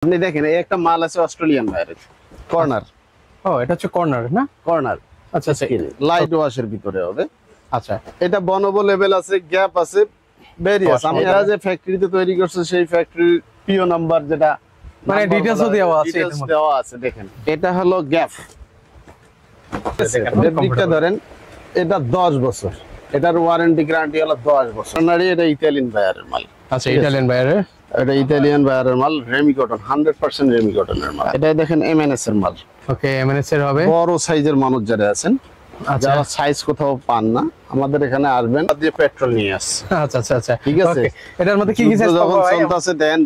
আপনি দেখেন এই একটা মাল আছে অস্ট্রেলিয়ান ভাইয়ের কর্নার। ও এটা হচ্ছে কর্নার না? কর্নার আচ্ছা আচ্ছা লাইট ওয়াশের ভিতরে হবে। আচ্ছা এটা বনবো লেভেল আছে, গ্যাপ আছে, ভেরিয়াস। আমি এরা যে ফ্যাক্টরিতে তৈরি করছে সেই ফ্যাক্টরির পিও নাম্বার যেটা মানে ডিটেইলসও দেওয়া আছে, ডিটেইলস দেওয়া আছে। দেখেন এটা হলো গ্যাপ। ফেব্রিকটা ধরেন, এটা 10 বছর, এটার ওয়ারেন্টি গ্যারান্টি হলো 10 বছর। নারী এটা ইতালিয়ান বায়ারের মাল। আচ্ছা ইতালিয়ান বাইরে এটা ইতালিয়ান বায়ারের মাল, রেমি কটন, 100% রেমি কটনের মাল। এটা দেখেন এমএনএস এর মাল। ওকে এমএনএস এর হবে। বড় সাইজের মানুষ যারা আছেন, আচ্ছা যারা সাইজ কোথাও পান না, আমাদের এখানে আসবেন, দিয়ে পেট্রোল নিয়ে আসছে। আচ্ছা আচ্ছা আচ্ছা ঠিক আছে। এটার মধ্যে কি কি সাইজ যখন পাবো ভাই? চলতেছে দেন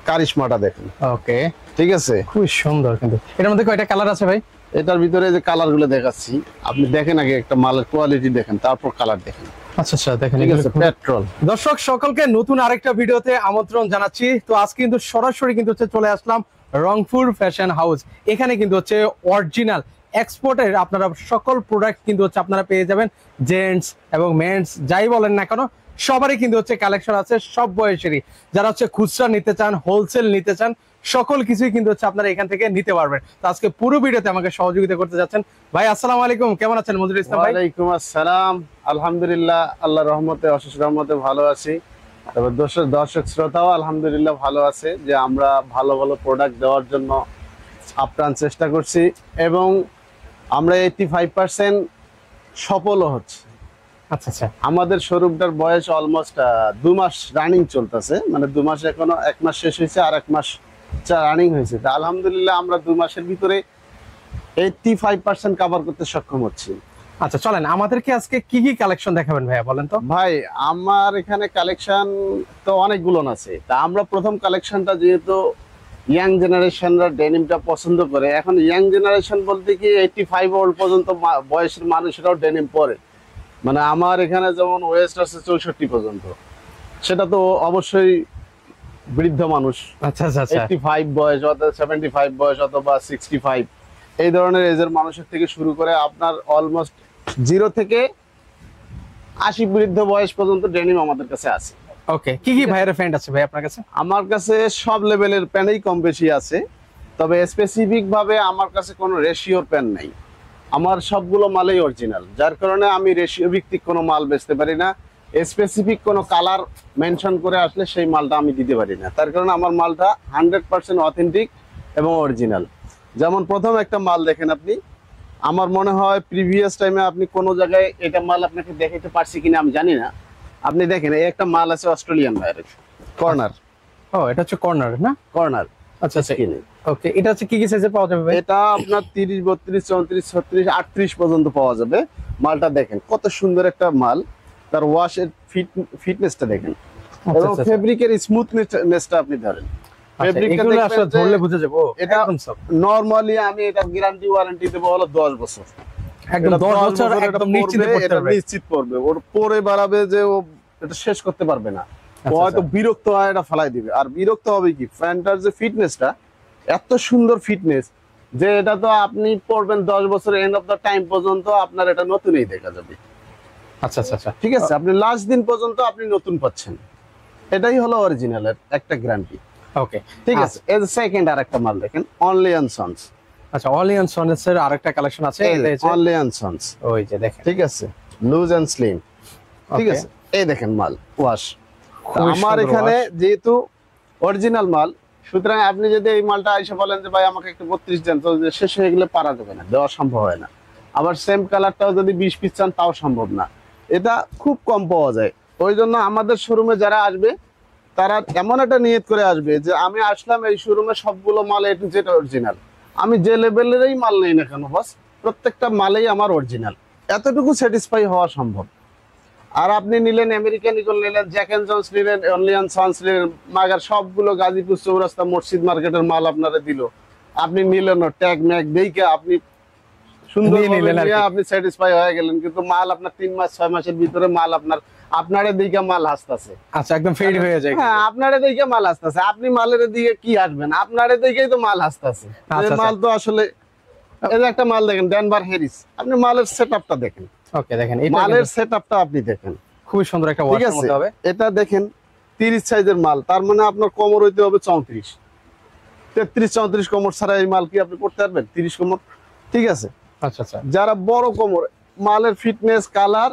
কারিশমাটা দেখেন। ওকে ঠিক আছে, খুব সুন্দর। কিন্তু এটার মধ্যে কয়টা কালার আছে ভাই? এটার ভিতরে যে কালার গুলো দেখাচ্ছি, আপনি দেখেন আগে একটা মালের কোয়ালিটি দেখেন, তারপর কালার দেখেন। আচ্ছা আচ্ছা দেখেন ঠিক আছে, পেট্রোল। দর্শক সকলকে নতুন আরেকটা ভিডিওতে আমন্ত্রণ জানাচ্ছি। তো আজকে কিন্তু সরাসরি কিন্তু হচ্ছে চলে আসলাম রংপুর ফ্যাশন হাউস। এখানে কিন্তু হচ্ছে অরিজিনাল এক্সপোর্টের আপনারা সকল প্রোডাক্ট কিন্তু হচ্ছে আপনারা পেয়ে যাবেন। জেন্টস এবং মেন্স যাই বলেন না কেন, সবারই কিন্তু হচ্ছে কালেকশন আছে, সব বয়সেরই। যারা হচ্ছে খুচরা নিতে চান, হোলসেল নিতে চান, সকল কিছুই কিন্তু হচ্ছে আপনারা এখান থেকে নিতে পারবেন। তো আজকে পুরো ভিডিওতে আমাকে সহযোগিতা করতে যাচ্ছেন ভাই। আসসালামু আলাইকুম, কেমন আছেন মঞ্জুর ইসলাম ভাই? ওয়ালাইকুম আসসালাম। আলহামদুলিল্লাহ, আল্লাহর রহমতে, অশেষ রহমতে ভালো আছি। তবে দর্শক শ্রোতাও আলহামদুলিল্লাহ ভালো আছে, যে আমরা ভালো ভালো প্রোডাক্ট দেওয়ার জন্য আপ্রাণ চেষ্টা করছি এবং আমরা 85% সফলও হচ্ছে। আচ্ছা আচ্ছা আমাদের শোরুমটার বয়স অলমোস্ট 2 মাস রানিং চলতেছে, মানে 2 মাস, এখনো 1 মাস শেষ হয়েছে আর 1 মাস রানিং হয়েছে। তা আলহামদুলিল্লাহ আমরা 2 মাসের ভিতরে 85% কভার করতে সক্ষম হচ্ছি। আচ্ছা চলেন আমাদেরকে আজকে কি কি কালেকশন দেখাবেন ভাইয়া, বলেন তো। ভাই আমার এখানে কালেকশন তো অনেকগুলো আছে। তা আমরা প্রথম কালেকশনটা, যেহেতু ইয়াং জেনারেশনরা ডেনিমটা পছন্দ করে, এখন ইয়াং জেনারেশন বলতে কি 85 ওল্ড পর্যন্ত বয়সের মানুষরাও ডেনিম পরে। মানে আমার এখানে যেমন ওয়েস্ট আছে 64 পর্যন্ত, সেটা তো অবশ্যই বৃদ্ধ মানুষ। আচ্ছা আচ্ছা আচ্ছা 85 বয়স অথবা 75 বয়স অথবা 65, এই ধরনের এজের মানুষের থেকে শুরু করে আপনার অলমোস্ট 0 থেকে 80 বৃদ্ধ বয়স পর্যন্ত ডেনিম আমাদের কাছে আছে। ওকে কি কি ভাইয়ের প্যান্ট আছে ভাই আপনার কাছে? আমার কাছে সব লেভেলের প্যান্টই কম বেশি আছে, তবে স্পেসিফিক ভাবে আমার কাছে কোনো রেশিওর প্যান্ট নাই। আমার সবগুলো মালই অরিজিনাল, যার কারণে আমি রেশিও ভিত্তিক কোনো মাল বেচতে পারি না। স্পেসিফিক কোনো কালার মেনশন করে আসলে সেই মালটা আমি দিতে পারি না, তার কারণে আমার মালটা 100% অথেন্টিক এবং অরিজিনাল। যেমন প্রথম একটা মাল দেখেন আপনি, আমার মনে হয় প্রিভিয়াস টাইমে আপনি কোনো জায়গায় এটা মাল আপনাকে দেখাতে পারছি কিনা আমি জানি না। আপনি দেখেন এই একটা মাল আছে অস্ট্রেলিয়ান ভাইয়ের কর্নার। ও এটা হচ্ছে কর্নার না? কর্নার আচ্ছা আচ্ছা ওকে এটা হচ্ছে কি কি সাইজে পাওয়া যাবে ভাই? এটা আপনার 30, 32, 34, 36, 38 পর্যন্ত পাওয়া যাবে। মালটা দেখেন কত সুন্দর একটা মাল, তার ওয়াশের ফিটনেসটা দেখেন এবং ফেব্রিকের স্মুথনেসটা আপনি ধরেন। ফেব্রিকটা আসলে ধরলে বুঝে যাবো এটা নরমালি আমি এটা গ্যারান্টি ওয়ারেন্টি দেব হলো 10 বছর। একদম 10 বছর একদম নিশ্চিত পড়বে। ওর পরে বাড়াবে যে ও এটা শেষ করতে পারবে না, ও হয়তো বিরক্ত হয় এটা ফেলাই দিবে। আর বিরক্ত হবে কি, ফ্যানটার যে ফিটনেসটা এত সুন্দর ফিটনেস, যে এটা তো আপনি পড়বেন 10 বছর, এন্ড অফ দা টাইম পর্যন্ত আপনার এটা নতুনই দেখা যাবে। আচ্ছা আচ্ছা আচ্ছা ঠিক আছে, আপনি লাস্ট দিন পর্যন্ত আপনি নতুন পাচ্ছেন, এটাই হলো অরিজিনালের একটা গ্যারান্টি। ওকে ঠিক আছে। এই যে সেকেন্ড আরেকটা মাল দেখেন, অনলি অন সন্স। আচ্ছা অনলি অন সন্স এর আরেকটা কালেকশন আছে, অনলি অন সন্স। ওই যে দেখেন, ঠিক আছে, লুজ এন্ড স্লিম। ঠিক আছে, এই দেখেন মাল ওয়াশ। আমার এখানে যেহেতু অরিজিনাল মাল, সুতরাং আপনি যদি এই মালটা এসে বলেন যে ভাই আমাকে একটু 32 দেন, তো শেষ হয়ে গেলে পারা যাবে না, দেওয়া সম্ভব হয় না। আবার সেম কালারটাও যদি 20 পিস চান তাও সম্ভব না, এটা খুব কম পাওয়া যায়। ওই জন্য আমাদের শোরুমে যারা আসবে তারা এমন একটা নিয়ত করে আসবে যে আমি আসলাম এই শোরুমে সবগুলো মাল এ টু জেড অরিজিনাল, আমি যে লেভেলেরই মাল নেই না কেন বাস প্রত্যেকটা মালেই আমার অরিজিনাল, এতটুকু স্যাটিসফাই হওয়া সম্ভব। আর আপনি নিলেন আমেরিকান ইগল, নিলেন জ্যাক এন্ড জন্স, নিলেন অনলি অন সন্স, নিলেন মাগার, সবগুলো গাজীপুর চৌরাস্তা মসজিদ মার্কেটের মাল আপনারা দিল, আপনি নিলেন ট্যাগ ম্যাগ দেখে আপনি সুন্দর আপনি স্যাটিসফাই হয়ে গেলেন, কিন্তু মাল আপনার 3 মাস 6 মাসের ভিতরে মাল আপনারে দিকে মাল হাসতেছে। আচ্ছা একদম ফেড হয়ে যায়। হ্যাঁ, আপনারে দিকে মাল হাসতেছে, আপনি মালের দিকে কি আসবেন, আপনারে দিকেই তো মাল হাসতেছে। মাল তো আসলে এই যে একটা মাল দেখেন ডেনভার হ্যারিস, আপনি মালের সেটআপটা দেখেন। ওকে দেখেন এই মালের সেটআপটা আপনি দেখেন, খুব সুন্দর একটা ওয়াশের মধ্যে হবে। এটা দেখেন 30 সাইজের মাল, তার মানে আপনার কোমর হইতে হবে 34। 33-34 কোমর ছাড়া এই মাল কি আপনি করতে পারবেন? 30 কোমর, ঠিক আছে। আচ্ছা আচ্ছা, যারা বড় কোমর, মালের ফিটনেস, কালার,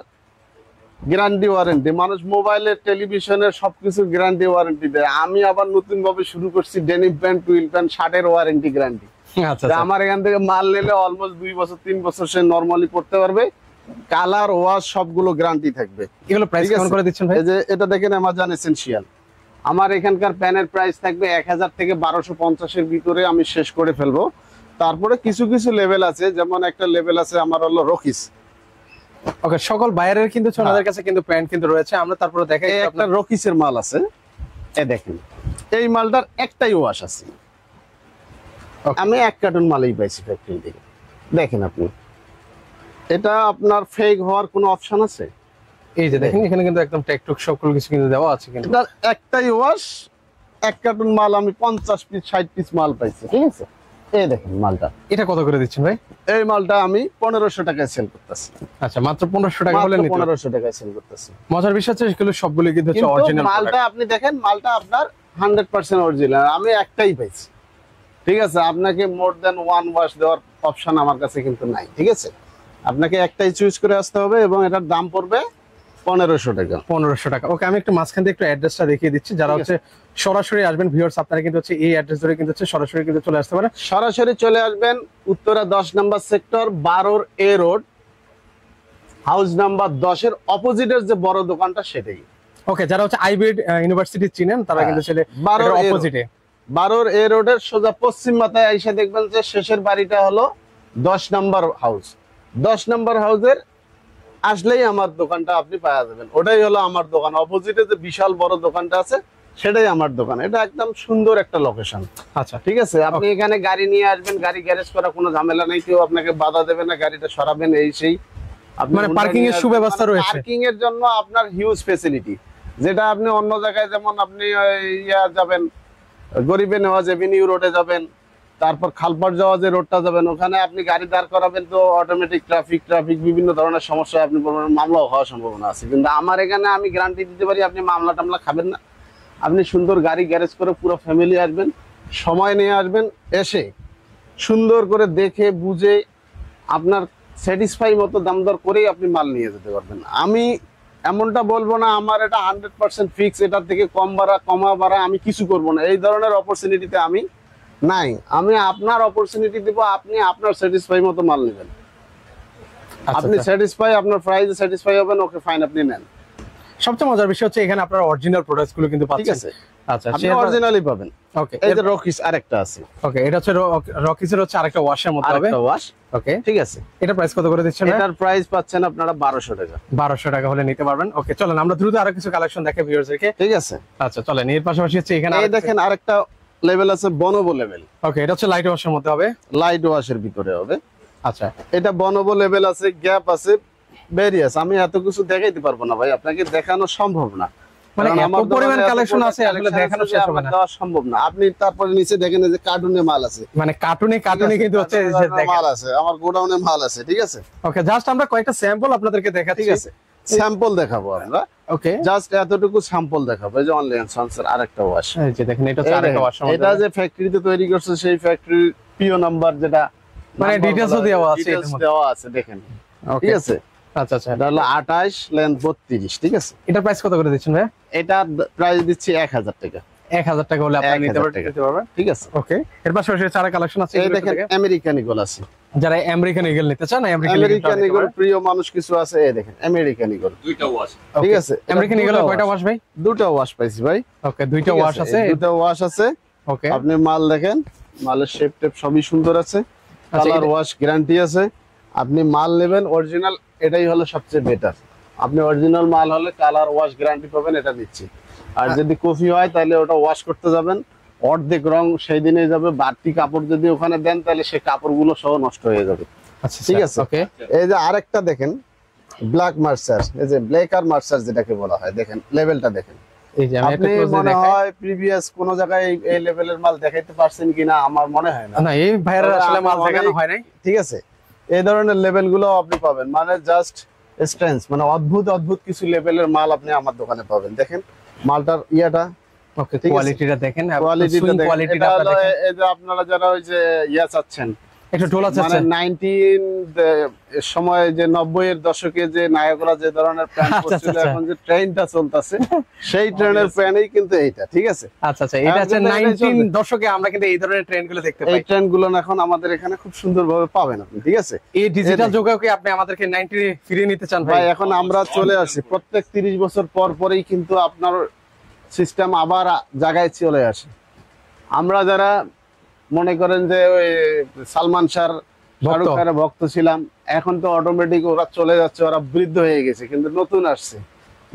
গ্যারান্টি ওয়ারেন্টি, মানুষ মোবাইলের, টেলিভিশনের সবকিছু গ্যারান্টি ওয়ারেন্টি দেয়। আমি আবার নতুন ভাবে শুরু করছি ডেনিম প্যান্ট, টুইল প্যান্ট, শার্টের ওয়ারেন্টি গ্যারান্টি। আচ্ছা আমার এখান থেকে মাল নিলে অলমোস্ট 2 বছর 3 বছর সে নরমালি পড়তে পারবে। কালার, ওয়াশ সবগুলো গ্যারান্টি থাকবে। এগুলো প্রাইস কেমন করে দিচ্ছেন ভাই? এই যে এটা দেখেন অ্যামাজন এসেনশিয়াল, আমার এখানকার প্যানের প্রাইস থাকবে 1000 থেকে 1250 এর ভিতরে আমি শেষ করে ফেলবো। তারপরে কিছু কিছু লেভেল আছে, যেমন একটা লেভেল আছে আমার হলো রকিস। ওকে, সকল বাইরের কিন্তু ওনাদের কাছে কিন্তু প্যান্ট কিন্তু রয়েছে, আমরা তারপরে দেখাই। একটা রকিসের মাল আছে, এই দেখেন এই মালটার একটাই ওয়াশ আছে। আমি 1 কার্টুন মালই পাইছি ফ্যাক্টরি থেকে। দেখেন আপনি, এটা আপনার ফেক হওয়ার কোনো অপশন আছে? এই যে দেখেন এখানে কিন্তু একদম টেকটক সকল কিছু কিন্তু দেওয়া আছে কিন্তু। এটার একটাই ওয়াশ, 1 কার্টুন মাল আমি 50 পিস 60 পিস মাল পাইছি, ঠিক আছে। এই দেখেন মালটা, এটা কত করে দিচ্ছেন ভাই? এই মালটা আমি 1500 টাকায় সেল করতেছি। আচ্ছা, মাত্র 1500 টাকা হলে নিতে 1500 টাকায় সেল করতেছি। মজার বিষয় হচ্ছে এগুলো সবগুলো কিন্তু হচ্ছে অরিজিনাল মালটা আপনি দেখেন, মালটা আপনার 100% অরিজিনাল, আমি একটাই পাইছি, ঠিক আছে। আপনাকে মোর দ্যান 1 ওয়াশ দেওয়ার অপশন আমার কাছে কিন্তু নাই, ঠিক আছে। আপনাকে একটাই চুজ করে আসতে হবে এবং এটার দাম পড়বে 1500 টাকা। 1500 টাকা। ওকে, আমি একটু মাঝখান থেকে একটু অ্যাড্রেসটা দেখিয়ে দিচ্ছি, যারা হচ্ছে সরাসরি আসবেন ভিউয়ার্স, আপনারা কিন্তু হচ্ছে এই অ্যাড্রেস ধরে কিন্তু হচ্ছে সরাসরি কিন্তু চলে আসতে পারেন। সরাসরি চলে আসবেন উত্তরা 10 নম্বর সেক্টর 12 এ রোড, হাউস নাম্বার 10 এর অপোজিটের যে বড় দোকানটা সেটাই। ওকে, যারা হচ্ছে আইবিড ইউনিভার্সিটি চিনেন তারা কিন্তু ছেলে 12 অপোজিটে 12 এ রোডের সোজা পশ্চিম মাথায় আইসা দেখবেন যে শেষের বাড়িটা হলো 10 নম্বর হাউস। 10 নম্বর হাউসের আসলেই আমার দোকানটা আপনি পাওয়া যাবেন। ওটাই হলো আমার দোকান। অপোজিটে যে বিশাল বড় দোকানটা আছে সেটাই আমার দোকান। এটা একদম সুন্দর একটা লোকেশন। আচ্ছা, ঠিক আছে। আপনি এখানে গাড়ি নিয়ে আসবেন, গাড়ি গ্যারেজ করা কোনো ঝামেলা নেই, কেউ আপনাকে বাধা দেবে না, গাড়িটা সরাবেন এই সেই। মানে পার্কিং এর সুব্যবস্থা রয়েছে। পার্কিং এর জন্য আপনার হিউজ ফ্যাসিলিটি, যেটা আপনি অন্য জায়গায় যেমন আপনি যাবেন গরিবে নেওয়াজ এভিনিউ রোডে যাবেন, তারপর খালপাড় যাওয়া যে রোডটা যাবেন, ওখানে আপনি গাড়ি দাঁড় করাবেন তো অটোমেটিক ট্রাফিক বিভিন্ন ধরনের সমস্যা, আপনি মামলাও হওয়ার সম্ভাবনা আছে। কিন্তু আমার এখানে আমি গ্যারান্টি দিতে পারি আপনি মামলা টামলা খাবেন না। আপনি সুন্দর গাড়ি গ্যারেজ করে পুরো ফ্যামিলি আসবেন, সময় নিয়ে আসবেন, এসে সুন্দর করে দেখে বুঝে আপনার স্যাটিসফাই মতো দাম দর করেই আপনি মাল নিয়ে যেতে পারবেন। আমি এমনটা বলবো না আমার এটা 100% ফিক্স, এটার থেকে কমা বাড়া আমি কিছু করব না, এই ধরনের অপরচুনিটিতে আমি নাই। আমি আপনার অপরচুনিটি দিব, আপনি আপনার স্যাটিসফাই মতো মাল নেবেন। আপনি স্যাটিসফাই, আপনার প্রাইসে স্যাটিসফাই হবেন, ওকে ফাইন, আপনি নেন। সবচেয়ে মজার বিষয় হচ্ছে এখানে আপনারা অরিজিনাল প্রোডাক্টস গুলো কিন্তু পাচ্ছেন। ঠিক আছে, আচ্ছা, আপনি অরিজিনালি পাবেন। ওকে, এই যে রকিস আরেকটা আছে। ওকে, এটা হচ্ছে রকিসের হচ্ছে আরেকটা ওয়াশের মতো হবে, আরেকটা ওয়াশ। ওকে, ঠিক আছে। এটা প্রাইস কত করে দিচ্ছেন? এটার প্রাইস পাচ্ছেন আপনারা 1200 টাকা। 1200 টাকা হলে নিতে পারবেন। ওকে, চলেন আমরা দ্রুত আরো কিছু কালেকশন দেখাই ভিউয়ারদেরকে। ঠিক আছে, আচ্ছা চলেন। এর পাশাপাশি হচ্ছে এখানে এই দেখেন আরেকটা লেভেল আছে, বনবো লেভেল। ওকে, এটা হচ্ছে লাইট ওয়াশের মধ্যে হবে, লাইট ওয়াশের ভিতরে হবে। আচ্ছা, এটা বনবো লেভেল আছে, গ্যাপ আছে, ভেরিয়াস। আমি এত কিছু দেখাইতে পারবো না ভাই, আপনাকে দেখানো সম্ভব না, মানে কারণ এত আমার পরিমাণ দোকানে কালেকশন এত আছে আসলে collection দেখানো আছে শেষ যে হবে আমার না। দেওয়া সম্ভব না। আপনি তারপরে নিচে দেখেন যে কার্টুনে মাল আছে, মানে কার্টুনে কিন্তু হচ্ছে এই যে দেখেন মাল আছে, আমার গোডাউনে মাল আছে। ঠিক আছে, ওকে, জাস্ট আমরা কয়েকটা স্যাম্পল আপনাদেরকে দেখাচ্ছি। ঠিক আছে, স্যাম্পল দেখাবো আমরা, ওকে, জাস্ট এতটুকু স্যাম্পল দেখাবো। এই যে অনলাইন সন্সর আরেকটা ওয়াশ, এই যে দেখেন এটা হচ্ছে আরেকটা ওয়াশের মধ্যে। এটা যে ফ্যাক্টরিতে তৈরি করছে সেই ফ্যাক্টরির পিও নাম্বার, যেটা মানে ডিটেইলসও দেওয়া আছে, ডিটেইলস দেওয়া আছে, দেখেন। ঠিক আছে, আচ্ছা আচ্ছা, এটা হলো 28 লেন্থ 32। ঠিক আছে, এটা প্রাইস কত করে দিচ্ছেন ভাই? এটা প্রাইস দিচ্ছি 1000 টাকা। 1000 টাকা হলে আপনি নিতে 1000 টাকা। পারবেন। ঠিক আছে, ওকে, এর পাশাপাশি চারা কালেকশন আছে। এই দেখেন আমেরিকান ইগল আছে, যারা আমেরিকান ইগল নিতে চান আমেরিকান ইগল প্রিয় মানুষ কিছু আছে। এই দেখেন আমেরিকান ইগল, দুইটা ওয়াশ। ঠিক আছে। আমেরিকান ইগল কয়টা ওয়াশ ভাই? দুটো ওয়াশ পাইছি ভাই। ওকে, দুইটা ওয়াশ আছে, দুটো ওয়াশ আছে। ওকে, আপনি মাল দেখেন, মালের শেপ টেপ সবই সুন্দর আছে, আচ্ছা, কালার ওয়াশ গ্যারান্টি আছে। আপনি মাল নেবেন অরিজিনাল, এটাই হলো সবচেয়ে বেটার। আপনি অরিজিনাল মাল হলে কালার ওয়াশ গ্যারান্টি পাবেন, এটা দিচ্ছি। আর যদি কফি হয় তাহলে ওটা ওয়াশ করতে যাবেন, অর্ধেক রং সেই দিনে যাবে। বাড়তি কাপড় যদি ওখানে দেন তাহলে সেই কাপড়গুলো সহ নষ্ট হয়ে যাবে। আচ্ছা ঠিক আছে, ওকে। এই যে আরেকটা দেখেন ব্ল্যাক মার্সার, এই যে ব্ল্যাক আর মার্সার যেটাকে বলা হয়, দেখেন লেভেলটা দেখেন। এই যে আমি একটা আপনি ক্লোজলি মনে দেখাই। হয় প্রিভিয়াস কোন জায়গায় এই লেভেলের মাল দেখাইতে পারছেন কিনা আমার মনে হয় না। না, এই ভাইরা আসলে মাল আমার দেখানো অনেক- হয় নাই। ঠিক আছে, এই ধরনের লেভেল গুলো আপনি পাবেন, মানে জাস্ট স্ট্রেঞ্জ, মানে অদ্ভুত অদ্ভুত কিছু লেভেলের মাল আপনি আমার দোকানে পাবেন। দেখেন মালটার ইয়াটা, ওকে, ঠিক আছে? কোয়ালিটিটা দেখেন, কোয়ালিটিটা দেখেন, কোয়ালিটিটা এটা আপনারা হলো দেখেন, এই যে আপনারা যারা ওই যে ইয়া চাচ্ছেন, একটু ঢোলা মানে চাচ্ছেন। 19 সময় যে 90 এর দশকে যে নায়করা যে ধরনের প্যান্ট আচ্ছা, পরছিল, আচ্ছা। এখন যে ট্রেনটা চলতেছে সেই ট্রেনের প্যান্টই কিন্তু এইটা, ঠিক আছে? আচ্ছা আচ্ছা, এটা হচ্ছে এখন কিন্তু এটাই 19 চলবে। দশকে আমরা কিন্তু এই ধরনের ট্রেন্ড গুলো দেখতে এই পাই। ট্রেন গুলো এখন আমাদের এখানে খুব সুন্দরভাবে পাবেন আপনি, ঠিক আছে? এই ডিজিটাল এই যুগেও কি আপনি আমাদেরকে 90 ফিরিয়ে নিতে চান ভাই? ভাই এখন আমরা চলে আসি প্রত্যেক 30 বছর পর পরেই কিন্তু আপনার সিস্টেম আবার জায়গায় চলে আসে। আমরা যারা মনে করেন যে ওই সালমান শাহর, শাহরুখ খানের ভক্ত ছিলাম, এখন তো অটোমেটিক ওরা চলে যাচ্ছে, ওরা বৃদ্ধ হয়ে গেছে, কিন্তু নতুন আসছে,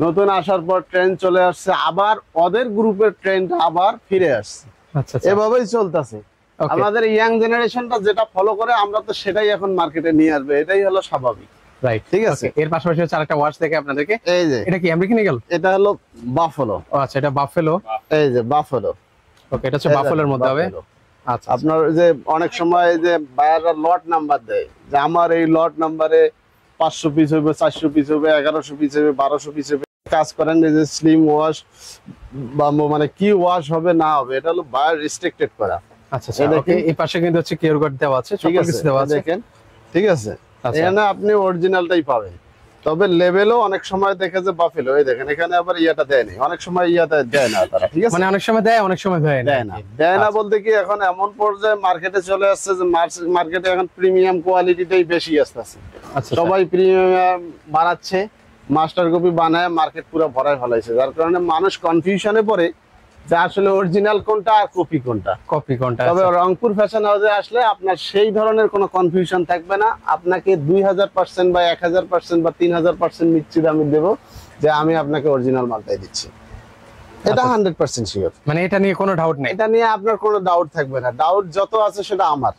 নতুন আসার পর ট্রেন চলে আসছে, আবার ওদের গ্রুপের ট্রেনটা আবার ফিরে আসছে, আচ্ছা আচ্ছা, এভাবেই চলতেছে। ওকে, আমাদের ইয়াং জেনারেশনটা যেটা ফলো করে আমরা তো সেটাই এখন মার্কেটে নিয়ে আসবে, এটাই হলো স্বাভাবিক, রাইট, ঠিক আছে? ওকে। এর পাশাপাশি হচ্ছে আরেকটা ওয়াচ দেখে আপনাদেরকে, এই যে এটা কি আমেরিকান ইগল? এটা হলো বাফেলো, ও আচ্ছা, এটা বাফেলো, এই যে বাফেলো, ওকে, এটা হচ্ছে বাফেলোর মধ্যে হবে। বাফেলো। আচ্ছা, আপনার ওই যে অনেক সময় যে বায়াররা লট নাম্বার দেয় যে আমার এই লট নাম্বারে 500 পিস হবে, 400 পিস হবে, 1100 পিস হবে, 1200 পিস হবে, কাজ করেন এই যে স্লিম ওয়াশ বা মানে কি ওয়াশ হবে না হবে, এটা হলো বায়ার রেস্ট্রিক্টেড করা, আচ্ছা আচ্ছা, ওকে। এই পাশে কিন্তু হচ্ছে কিউআর কোড দেওয়া আছে, ঠিক সকল আছে? কিছু দেওয়া আছে। দেখেন, ঠিক আছে? আচ্ছা। এখানে আপনি অরিজিনালটাই পাবেন, তবে লেভেলও অনেক সময় দেখে যে বাফেলো, এই দেখেন এখানে আবার ইয়াটা দেয় না, অনেক সময় ইয়াটা দেয় না তারা, ঠিক আছে? মানে অনেক সময় দেয়, অনেক সময় দেয় না। দেয় না, দেয় না বলতে কি এখন এমন পর্যায়ে মার্কেটে চলে আসছে যে মার্কেটে এখন প্রিমিয়াম কোয়ালিটিটাই বেশি আসতেছে, আচ্ছা, সবাই প্রিমিয়াম বানাচ্ছে, মাস্টার কপি বানায় মার্কেট পুরো ভরায় ফেলাইছে, যার কারণে মানুষ কনফিউশনে পড়ে যে আসলে অরিজিনাল কোনটা আর কপি কোনটা। কপি কোনটা? তবে রংপুর ফ্যাশন হাউসে আসলে আপনার সেই ধরনের কোনো কনফিউশন থাকবে না, আপনাকে 2000% বা 1000% বা 3000% নিশ্চিত আমি দেবো যে আমি আপনাকে অরিজিনাল মালটাই দিচ্ছি, এটা 100% শিওর। মানে এটা নিয়ে কোনো ডাউট নেই? এটা নিয়ে আপনার কোনো ডাউট থাকবে না, ডাউট যত আছে সেটা আমার,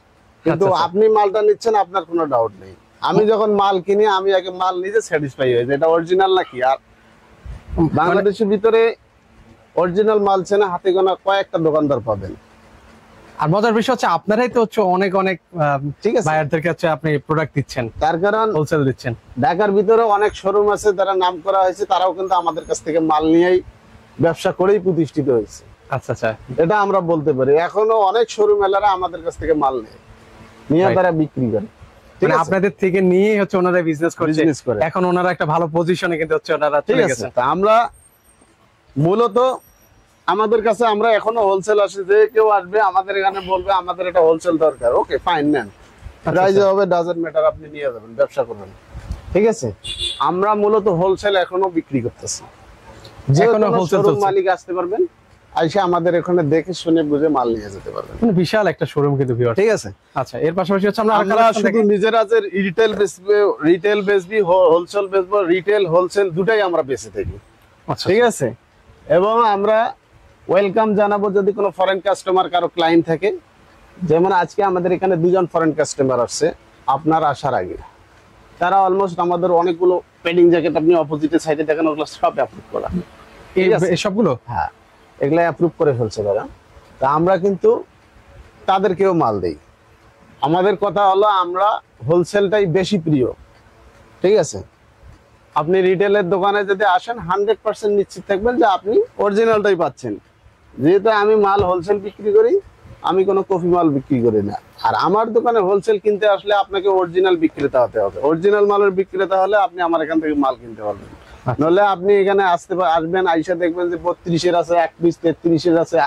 কিন্তু আচ্ছা, আচ্ছা। আপনি মালটা নিচ্ছেন, আপনার কোনো ডাউট নেই। আমি যখন মাল কিনি আমি আগে মাল নিজে স্যাটিসফাই হই যে এটা অরিজিনাল নাকি। আর বাংলাদেশের ভিতরে অরিজিনাল মাল চেনা হাতে গোনা কয়েকটা দোকানদার পাবেন। আর মজার বিষয় হচ্ছে আপনারাই তো হচ্ছে অনেক অনেক ঠিক আছে, বায়ারদেরকে হচ্ছে আপনি প্রোডাক্ট দিচ্ছেন, তার কারণ হোলসেল দিচ্ছেন। ঢাকার ভিতরে অনেক শোরুম আছে যারা নাম করা হয়েছে, তারাও কিন্তু আমাদের কাছ থেকে মাল নিয়েই ব্যবসা করেই প্রতিষ্ঠিত হয়েছে, আচ্ছা আচ্ছা, এটা আমরা বলতে পারি। এখনো অনেক শোরুম এলারা আমাদের কাছ থেকে মাল নেয়, নিয়ে Right. তারা বিক্রি করে, ঠিক মানে আছে? আপনাদের থেকে নিয়ে হচ্ছে ওনারা বিজনেস করছে, Business করে। এখন ওনারা একটা ভালো পজিশনে কিন্তু হচ্ছে ওনারা ঠিক চলে আছে, গেছে। তা আমরা মূলত আমাদের কাছে আমরা এখনো হোলসেল আসি, যে কেউ আসবে আমাদের এখানে বলবে আমাদের এটা হোলসেল দরকার, ওকে ফাইন, নেন, প্রাইজে হবে ডাজন্ট ম্যাটার, আপনি নিয়ে যাবেন, ব্যবসা করবেন, ঠিক আছে? আমরা মূলত হোলসেল এখনো বিক্রি করতেছি, যে এখনো কোনো wholesale শোরুম চলছে। মালিক আসতে পারবেন, আইসা আমাদের এখানে দেখে শুনে বুঝে মাল নিয়ে যেতে পারবেন, মানে বিশাল একটা শোরুম কিন্তু ভিউয়ার। ঠিক আছে? আচ্ছা, এর পাশাপাশি হচ্ছে আমরা আমরা শুধু নিজেরা যে রিটেল বেচবি, হোলসেল বেচবো, রিটেল হোলসেল দুটাই আমরা বেচে থাকি, ঠিক আছে? এবং আমরা ওয়েলকাম জানাবো যদি কোনো ফরেন কাস্টমার কারো ক্লায়েন্ট থাকে, যেমন আজকে আমাদের এখানে 2জন ফরেন কাস্টমার আসছে আপনার আসার আগে, তারা অলমোস্ট আমাদের অনেকগুলো পেডিং জ্যাকেট, আপনি অপোজিটের সাইডে দেখেন, ওগুলো সব অ্যাপ্রুভ করা, ঠিক আছে? এই সবগুলো হ্যাঁ, এগুলো অ্যাপ্রুভ করে ফেলছে তারা, তা আমরা কিন্তু তাদেরকেও মাল দেই। আমাদের কথা হলো আমরা হোলসেলটাই বেশি প্রিয়, ঠিক আছে? আপনি রিটেলের দোকানে যদি আসেন 100% নিশ্চিত থাকবেন যে আপনি অরিজিনালটাই পাচ্ছেন, যেহেতু আমি মাল হোলসেল বিক্রি করি, আমি কোনো কপি মাল বিক্রি করি না। আর আমার দোকানে হোলসেল কিনতে আসলে আপনাকে অরিজিনাল বিক্রেতা হতে হবে, অরিজিনাল মালের বিক্রেতা হলে আপনি আমার এখান থেকে মাল কিনতে পারবেন, নলে আপনি এখানে আসবেন, আইসা দেখবেন যে 32-এর আছে 1 পিস, 33-এর আছে,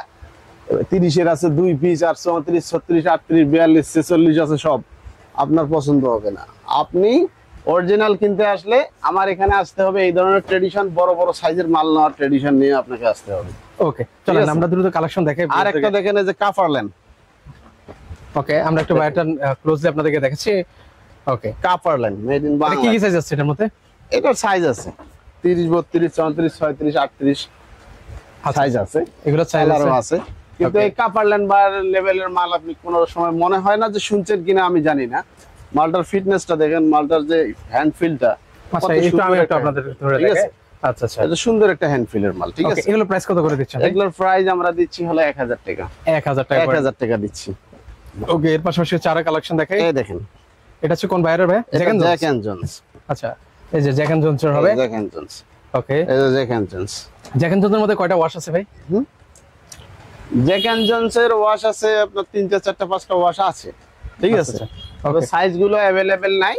30-এর আছে 2 পিস, আর 34, 36, 38, 42, 46 আছে, সব আপনার পছন্দ হবে না। আপনি অরিজিনাল কিনতে আসলে আমার এখানে আসতে হবে, এই ধরনের ট্রেডিশন বড় বড় সাইজের মাল নেওয়ার ট্রেডিশন নিয়ে আপনাকে আসতে হবে। ওকে, চলেন আছে। আমরা দ্রুত কালেকশন দেখাই। আর একটা দেখেন এই যে কাফারল্যান্ড, ওকে, আমরা একটু বায়ারটা ক্লোজলি আপনাদেরকে দেখাচ্ছি। ওকে, কাফারল্যান্ড মেড ইন এটা কি বাংলাদেশ। কি সাইজ আছে এটার মধ্যে? এটার সাইজ আছে 30, 32, 34, 36, 38 সাইজ আছে, এগুলো সাইজ কালারও আছে। আছে। কিন্তু Okay. এই কাফারল্যান্ড বার লেভেলের মাল আপনি কোনো সময় মনে হয় না যে শুনছেন কিনা আমি জানি না, মালটার ফিটনেসটা দেখেন, মালটার যে হ্যান্ড ফিলটা, আচ্ছা, একটু আমি একটু আপনাদের ধরে ঠিক দেখাই। আছে? আচ্ছা আচ্ছা, এটা সুন্দর একটা হ্যান্ড ফিলের মাল, ঠিক ওকে, আছে? এগুলো প্রাইস কত করে দিচ্ছেন? এগুলোর প্রাইস আমরা দিচ্ছি হলো 1000 টাকা, 1000 টাকা করে। 1000 টাকা দিচ্ছি। ওকে, এর পাশাপাশি চারা কালেকশন দেখাই। এই দেখেন, এটা হচ্ছে কোন বাইরের ভাই? জ্যাক জ্যাক এন্ড জোন্স, আচ্ছা, এই যে জ্যাক এন্ড জোনসের হবে। জ্যাক এন্ড জোন্স, ওকে, এই যে Jack and Jones. Jack and জোনসের মধ্যে কয়টা ওয়াশ আছে ভাই? জ্যাক এন্ড জনসের ওয়াশ আছে আপনার 3টা 4টা 5টা ওয়াশ আছে, ঠিক আছে। তবে সাইজ গুলো অ্যাভেলেবেল নাই,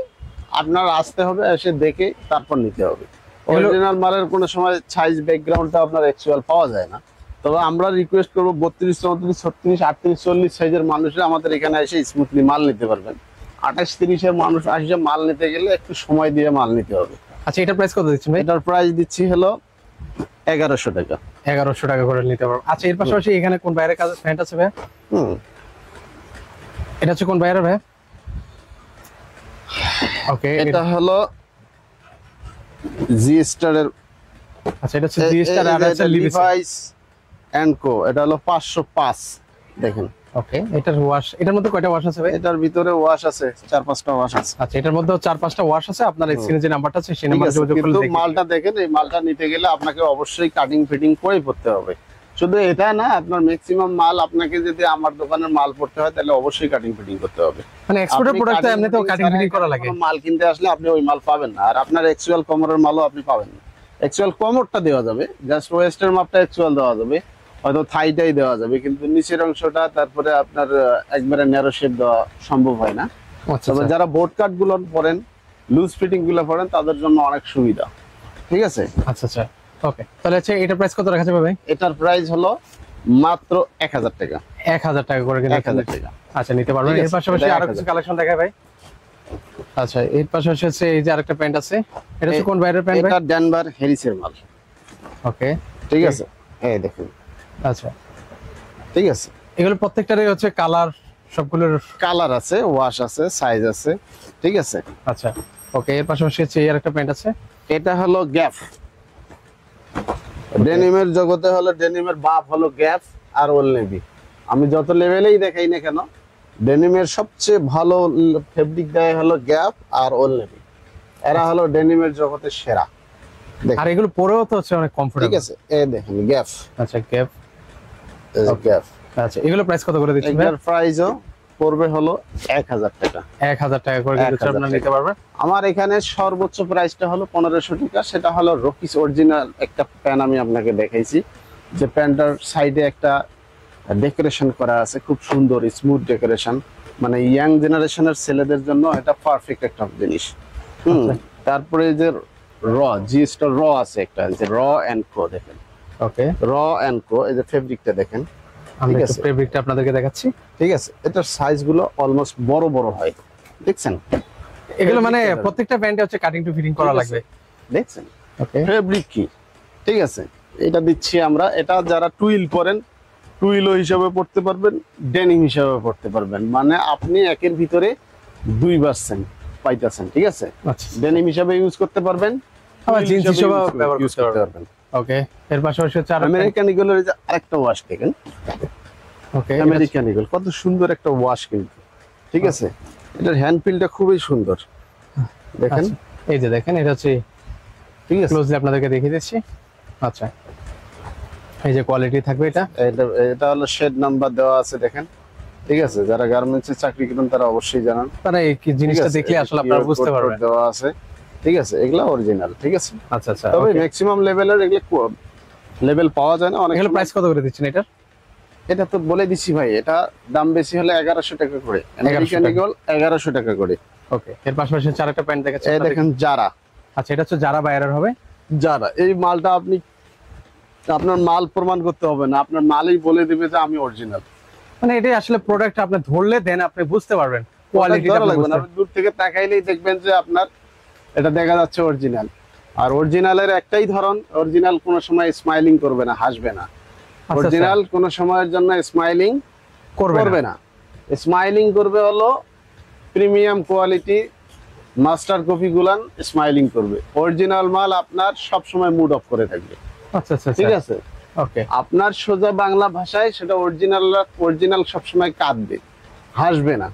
আপনার আসতে হবে, এসে দেখে তারপর নিতে হবে। অরিজিনাল মালের কোনো সময় সাইজ ব্যাকগ্রাউন্ডটা আপনার অ্যাকচুয়াল পাওয়া যায় না। তবে আমরা রিকোয়েস্ট করবো 32, 34, 36, 38, 40 সাইজের মানুষরা আমাদের এখানে এসে স্মুথলি মাল নিতে পারবেন। 28, 30-এর মানুষ আসে মাল নিতে গেলে একটু সময় দিয়ে মাল নিতে হবে। আচ্ছা, এটার প্রাইস কত দিচ্ছেন ভাই? এটার প্রাইস দিচ্ছি হলো 1100 টাকা। 1100 টাকা করে নিতে পারবো। আচ্ছা, এর পাশাপাশি এখানে কোন বাইরের কাজ প্যান্ট আছে ভাই? এটা হচ্ছে কোন বাইরের ভাই? ওকে, এটা হলো জি স্টারের। আচ্ছা, এটা হচ্ছে জি স্টার আর আছে লিভাইস এন্ড কো। এটা হলো 505 দেখেন। ওকে, এটার ওয়াশ, এটার মধ্যে কয়টা ওয়াশ আছে ভাই? এটার ভিতরে ওয়াশ আছে 4-5টা ওয়াশ আছে। আচ্ছা, এটার মধ্যে 4-5টা ওয়াশ আছে। আপনার স্ক্রিনে যে নাম্বারটা আছে সেই নাম্বারে যোগাযোগ করলে কিন্তু মালটা দেখেন, এই মালটা নিতে গেলে আপনাকে অবশ্যই কাটিং ফিটিং করে পড়তে হবে। শুধু এটা না, আপনার ম্যাক্সিমাম মাল আপনাকে যদি আমার দোকানের মাল পড়তে হয় তাহলে অবশ্যই কাটিং ফিটিং করতে হবে। মানে এক্সপোর্টের প্রোডাক্ট এমনিতেও কাটিং ফিটিং করা লাগে। মাল কিনতে আসলে আপনি ওই মাল পাবেন না, আর আপনার অ্যাকচুয়াল কমরের মালও আপনি পাবেন না। অ্যাকচুয়াল কমরটা দেওয়া যাবে, জাস্ট ওয়েস্টের মাপটা অ্যাকচুয়াল দেওয়া যাবে, হয়তো থাইটাই দেওয়া যাবে, কিন্তু নিচের অংশটা তারপরে আপনার একবারে ন্যারো শেপ দেওয়া সম্ভব হয় না। তবে যারা বোর্ড কাট গুলো পরেন, লুজ ফিটিং গুলো পরেন, তাদের জন্য অনেক সুবিধা, ঠিক আছে। আচ্ছা আচ্ছা, ওকে, তাহলে হচ্ছে এটার প্রাইস কত রাখা যাবে ভাই? এটার প্রাইস হলো মাত্র 1000 টাকা। 1000 টাকা করে কিনে 1000 টাকা। আচ্ছা, নিতে পারবেন। এর পাশাপাশি আরো কিছু কালেকশন দেখায় ভাই। আচ্ছা, এর পাশাপাশি হচ্ছে এই যে আরেকটা প্যান্ট আছে, এটা হচ্ছে কোন বাইরের প্যান্ট ভাই? এটা ডেনভার হ্যারিসের মাল। ওকে, ঠিক আছে, এই দেখুন। আচ্ছা, ঠিক আছে, এগুলো প্রত্যেকটারই হচ্ছে কালার, সবগুলোর কালার আছে, ওয়াশ আছে, সাইজ আছে, ঠিক আছে। আচ্ছা, ওকে, এর পাশাপাশি হচ্ছে এই আরেকটা প্যান্ট আছে, এটা হলো গ্যাপ। ডেনিমের জগতে হলো ডেনিমের বাপ হলো গ্যাপ আর ওল নেভি। আমি যত লেভেলেই দেখাই না কেন, ডেনিমের সবচেয়ে ভালো ফেব্রিক দেয় হলো গ্যাপ আর ওল নেভি। এরা হলো ডেনিমের জগতে সেরা। আর এগুলো পরেও তো হচ্ছে অনেক কমফোর্টেবল। ঠিক আছে, এই দেখেন গ্যাপ। আচ্ছা, গ্যাপ, গ্যাপ। আচ্ছা, এগুলো প্রাইস কত করে দিচ্ছেন ভাই? এর প্রাইসও পড়বে হলো 1000 টাকা। 1000 টাকা করে কিন্তু আপনারা নিতে পারবেন। আমার এখানে সর্বোচ্চ প্রাইসটা হলো 1500 টাকা। সেটা হলো রকিস অরিজিনাল একটা প্যান আমি আপনাকে দেখাইছি, যে প্যান্টার সাইডে একটা ডেকোরেশন করা আছে, খুব সুন্দর স্মুথ ডেকোরেশন, মানে ইয়াং জেনারেশনের ছেলেদের জন্য এটা পারফেক্ট একটা জিনিস। তারপরে যে র জি স্টার র আছে একটা, যে র এন্ড কো দেখেন। ওকে, র এন্ড কো, এই যে ফেব্রিকটা দেখেন, ঠিক আছে, ফেব্রিকটা আপনাদেরকে দেখাচ্ছি। ঠিক আছে, এটার সাইজ গুলো অলমোস্ট বড় বড় হয়, দেখছেন। এগুলো মানে প্রত্যেকটা প্যান্টে হচ্ছে কাটিং টু ফিটিং করা লাগবে, দেখছেন। ওকে, ফেব্রিক কি, ঠিক আছে। এটা দিচ্ছি আমরা। এটা যারা টুইল পরেন, টুইলও হিসাবে পড়তে পারবেন, ডেনিম হিসাবে পড়তে পারবেন, মানে আপনি একের ভিতরে 2% পাইতেছেন, ঠিক আছে। আচ্ছা, ডেনিম হিসাবে ইউজ করতে পারবেন, আবার জিন্স হিসেবে ব্যবহার ইউজ করতে পারবেন। ওকে, এর পাশাপাশি হচ্ছে আমেরিকান ইগলের যে আরেকটা ওয়াশ দেখেন। ওকে, আমেরিকান ইগল কত সুন্দর একটা ওয়াশ কিন্তু, ঠিক আছে। এটার হ্যান্ড ফিলটা খুবই সুন্দর, দেখেন। এই যে দেখেন, এটা হচ্ছে, ঠিক আছে, ক্লোজলি আপনাদেরকে দেখিয়ে দিচ্ছি। আচ্ছা, এই যে কোয়ালিটি থাকবে এটা। এটা হলো শেড নাম্বার দেওয়া আছে, দেখেন, ঠিক আছে। যারা গার্মেন্টসে চাকরি করেন তারা অবশ্যই জানেন, তারা এই জিনিসটা দেখলে আসলে আপনারা বুঝতে পারবেন। দেওয়া আছে, ঠিক আছে। এগুলা অরিজিনাল, ঠিক আছে। আচ্ছা আচ্ছা, তবে ম্যাক্সিমাম লেভেলের এগুলো লেভেল পাওয়া যায় না অনেক। এগুলো প্রাইস কত করে দিচ্ছেন এটা? এটা তো বলে দিছি ভাই, এটা দাম বেশি হলে 1100 টাকা করে। আমেরিকান ইগল 1100 টাকা করে। ওকে, এর পাশাপাশি চারটা প্যান্ট দেখাচ্ছি, এই দেখেন যারা। আচ্ছা, এটা হচ্ছে যারা বাইরের হবে। যারা এই মালটা আপনি, আপনার মাল প্রমাণ করতে হবে না, আপনার মালই বলে দিবে যে আমি অরিজিনাল। মানে এটাই আসলে প্রোডাক্ট আপনি ধরলে দেন আপনি বুঝতে পারবেন কোয়ালিটিটা। লাগবে না, দূর থেকে তাকাইলেই দেখবেন যে আপনার এটা দেখা যাচ্ছে অরিজিনাল। আর অরিজিনালের একটাই ধরন, অরিজিনাল কোনো সময় স্মাইলিং করবে না, হাসবে না। অরিজিনাল কোনো সময়ের জন্য স্মাইলিং করবে না। স্মাইলিং করবে হলো প্রিমিয়াম কোয়ালিটি মাস্টার কপি গুলান স্মাইলিং করবে। অরিজিনাল মাল আপনার সব সময় মুড অফ করে থাকবে। আচ্ছা আচ্ছা, ঠিক আছে। ওকে, আপনার সোজা বাংলা ভাষায় সেটা অরিজিনাল সব সময় কাঁদবে, হাসবে না।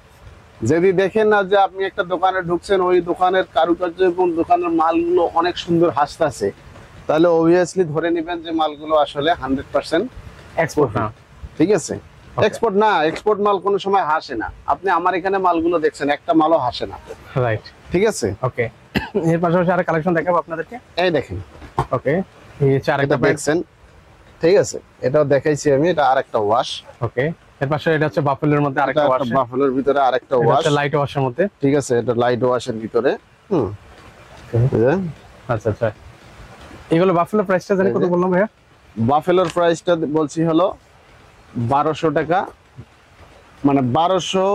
যদি দেখেন না যে আপনি একটা দোকানে ঢুকছেন, ওই দোকানের কারুকার্য এবং দোকানের মালগুলো অনেক সুন্দর হাসতেছে, তাহলে অবভিয়াসলি ধরে নেবেন যে মালগুলো আসলে 100% এক্সপোর্ট না। ঠিক আছে, এক্সপোর্ট না। এক্সপোর্ট মাল কোনো সময় হাসে না। আপনি আমার এখানে মালগুলো দেখছেন, একটা মালও হাসে না, রাইট, ঠিক আছে। ওকে, এর পাশাপাশি আরেকটা কালেকশন দেখাবো আপনাদেরকে। এই দেখেন, ওকে, এই চারটা দেখছেন, ঠিক আছে, এটাও দেখাইছি আমি, এটা আরেকটা ওয়াশ। ওকে, এর পাশে এটা হচ্ছে বাফেলোর মধ্যে আরেকটা ওয়াশ, বাফেলোর ভিতরে আরেকটা ওয়াশ, এটা লাইট ওয়াশের মধ্যে। ঠিক আছে, এটা লাইট ওয়াশের ভিতরে। আচ্ছা আচ্ছা, এগুলো বাফেলো প্রাইসটা জানি কত বললাম ভাইয়া? বাফেলোর প্রাইসটা বলছি হলো 1200 টাকা, মানে 1200,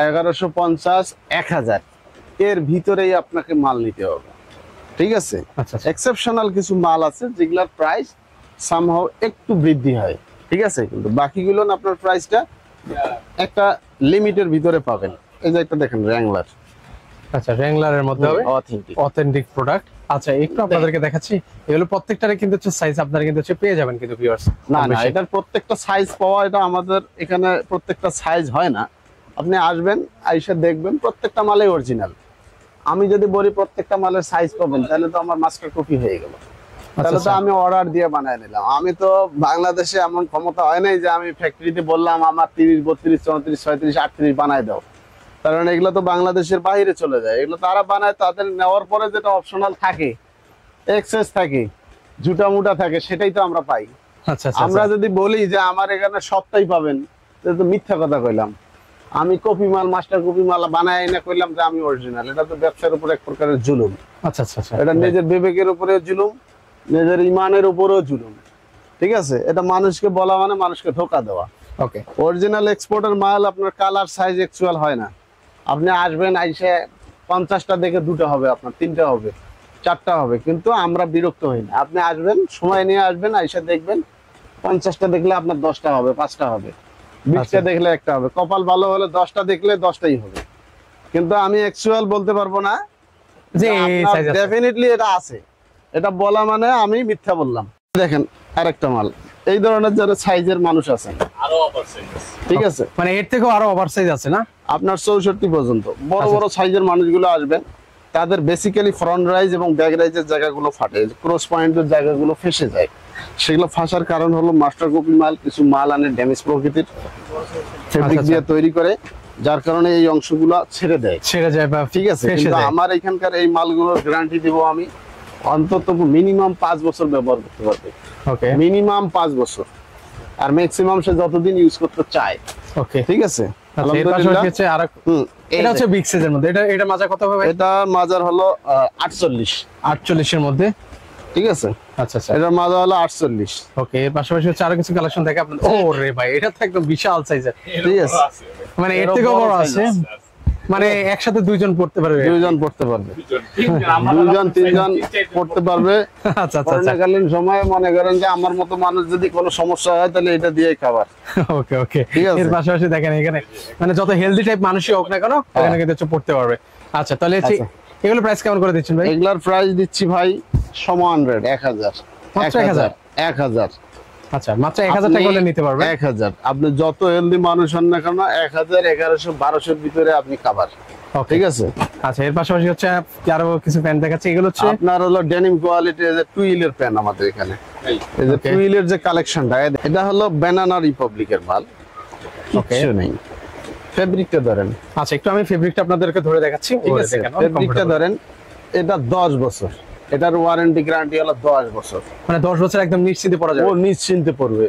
1150, 1000 এর ভিতরেই আপনাকে মাল নিতে হবে, ঠিক আছে। আচ্ছা, এক্সেপশনাল কিছু মাল আছে যেগুলোর প্রাইস সামহাও একটু বৃদ্ধি হয়, ঠিক আছে, কিন্তু বাকিগুলো না আপনার প্রাইসটা একটা লিমিটের ভিতরে পাবেন। এই যে একটা দেখেন র্যাংলার, আচ্ছা র্যাংলারের মধ্যে হবে, অথেন্টিক প্রোডাক্ট। আচ্ছা, একটু আপনাদেরকে দেখাচ্ছি, এগুলো প্রত্যেকটারে কিন্তু হচ্ছে সাইজ আপনারা কিন্তু হচ্ছে পেয়ে যাবেন কিন্তু ভিউয়ার্স। না না, এটার প্রত্যেকটা সাইজ পাওয়া, এটা আমাদের এখানে প্রত্যেকটা সাইজ হয় না। আপনি আসবেন, আইসা দেখবেন, প্রত্যেকটা মালে অরিজিনাল। আমি যদি বলি প্রত্যেকটা মালের সাইজ পাবেন, তাহলে তো আমার মাস্টার কপি হয়ে গেল, তাহলে তো আমি অর্ডার দিয়ে বানায় নিলাম। আমি তো বাংলাদেশে এমন ক্ষমতা হয় নাই যে আমি ফ্যাক্টরিতে বললাম আমার 30, 32, 34, 36, 38 বানায় দাও, কারণ এগুলো তো বাংলাদেশের বাইরে চলে যায়। এগুলো তারা বানায়, তাদের নেওয়ার পরে যেটা অপশনাল থাকে, এক্সেস থাকে, জুটা মুটা থাকে, সেটাই তো আমরা পাই। আচ্ছা, আমরা যদি বলি যে আমার এখানে সবটাই পাবেন, তাহলে তো মিথ্যা কথা কইলাম। আমি কপি মাল, মাস্টার কপি মাল বানায় না কইলাম যে আমি অরিজিনাল, এটা তো ব্যবসার উপর এক প্রকারের জুলুম। আচ্ছা আচ্ছা, এটা নিজের বিবেকের উপরে জুলুম, নিজের ইমানের উপরেও জুলুম, ঠিক আছে। এটা মানুষকে বলা মানে মানুষকে ধোকা দেওয়া। ওকে, অরিজিনাল এক্সপোর্টের মাল আপনার কালার সাইজ অ্যাকচুয়াল হয় না। আপনি আসবেন, আইসে 50টা দেখে 2টা হবে, আপনার 3টা হবে, 4টা হবে, কিন্তু আমরা বিরক্ত হই না। আপনি আসবেন, সময় নিয়ে আসবেন, আইসে দেখবেন, 50টা দেখলে আপনার 10টা হবে, 5টা হবে, 20টা দেখলে একটা হবে। কপাল ভালো হলে 10টা দেখলে 10টাই হবে, কিন্তু আমি অ্যাকচুয়াল বলতে পারবো না যে ডেফিনেটলি এটা আছে। এটা বলা মানে আমি মিথ্যা বললাম। দেখেন আরেকটা মাল, এই ধরনের যারা সাইজের মানুষ আছেন, আরো ওভার সাইজ, ঠিক আছে, মানে এর থেকেও আরো ওভার সাইজ আছে না, আপনার 64 পর্যন্ত বড় বড় সাইজের মানুষগুলো আসবেন, তাদের বেসিক্যালি ফ্রন্ট রাইজ এবং ব্যাক রাইজের জায়গাগুলো ফাটে, ক্রস পয়েন্টের জায়গাগুলো ফেসে যায়। সেগুলো ফাঁসার কারণ হলো মাস্টার কপি মাল, কিছু মাল আনে ড্যামেজ প্রকৃতির ফেব্রিক দিয়ে তৈরি করে, যার কারণে এই অংশগুলো ছেড়ে যায় বা ঠিক আছে। কিন্তু আমার এখানকার এই মালগুলোর গ্যারান্টি দিব আমি, অন্তত মিনিমাম 5 বছর ব্যবহার করতে পারবে, ওকে, মিনিমাম 5 বছর, আর ম্যাক্সিমাম সে যতদিন ইউজ করতে চায়। ওকে, ঠিক আছে। এটা হচ্ছে বিগ সাইজের মধ্যে, এটা মাজার কত হবে? এটা মাজার হলো 48 এর মধ্যে, ঠিক আছে। আচ্ছা আচ্ছা, এটা মাজা হলো 48। ওকে, এর পাশাপাশি হচ্ছে আরো কিছু কালেকশন দেখে আপনাদের। ও রে ভাই, এটা তো একদম বিশাল সাইজের, ঠিক আছে, মানে এর থেকেও বড় আছে, মানে একসাথে দুইজন পড়তে পারবে, দুইজন পড়তে পারবে, দুইজন তিনজন পড়তে পারবে। আচ্ছা আচ্ছা, করোনাকালীন সময়ে মনে করেন যে আমার মতো মানুষ যদি কোনো সমস্যা হয়, তাহলে এটা দিয়েই খাবার। ওকে ওকে, এর পাশাপাশি দেখেন এখানে মানে যত হেলদি টাইপ মানুষই হোক না কেন, এখানে কিন্তু পড়তে পারবে। আচ্ছা, তাহলে এগুলো প্রাইস কেমন করে দিচ্ছেন ভাই? এগুলার প্রাইস দিচ্ছি ভাই সমান রেট 1000, মাত্র 1000। 1000, আচ্ছা, মাত্র 1000 টাকা হলে নিতে পারবেন। 1000, আপনি যত হেলদি মানুষ হন না কেন, 1000, 1100, 1200 ভিতরে আপনি খাবার, ঠিক আছে। আচ্ছা, এর পাশাপাশি হচ্ছে আরো কিছু প্যান্ট দেখাচ্ছি, এগুলো হচ্ছে আপনার হলো ডেনিম কোয়ালিটি, যে টুইলের প্যান্ট আমাদের এখানে, এই যে টুইলের যে কালেকশনটা, এটা হলো ব্যানানা রিপাবলিকের মাল, কিছু নেই। ফেব্রিকটা ধরেন, আচ্ছা একটু আমি ফেব্রিকটা আপনাদেরকে ধরে দেখাচ্ছি, ঠিক আছে। ফেব্রিকটা ধরেন, এটা 10 বছর, এটার ওয়ারেন্টি গ্যারান্টি হলো 10 বছর, মানে 10 বছর একদম নিশ্চিন্তে পড়া যাবে, ও নিশ্চিন্তে পড়বে।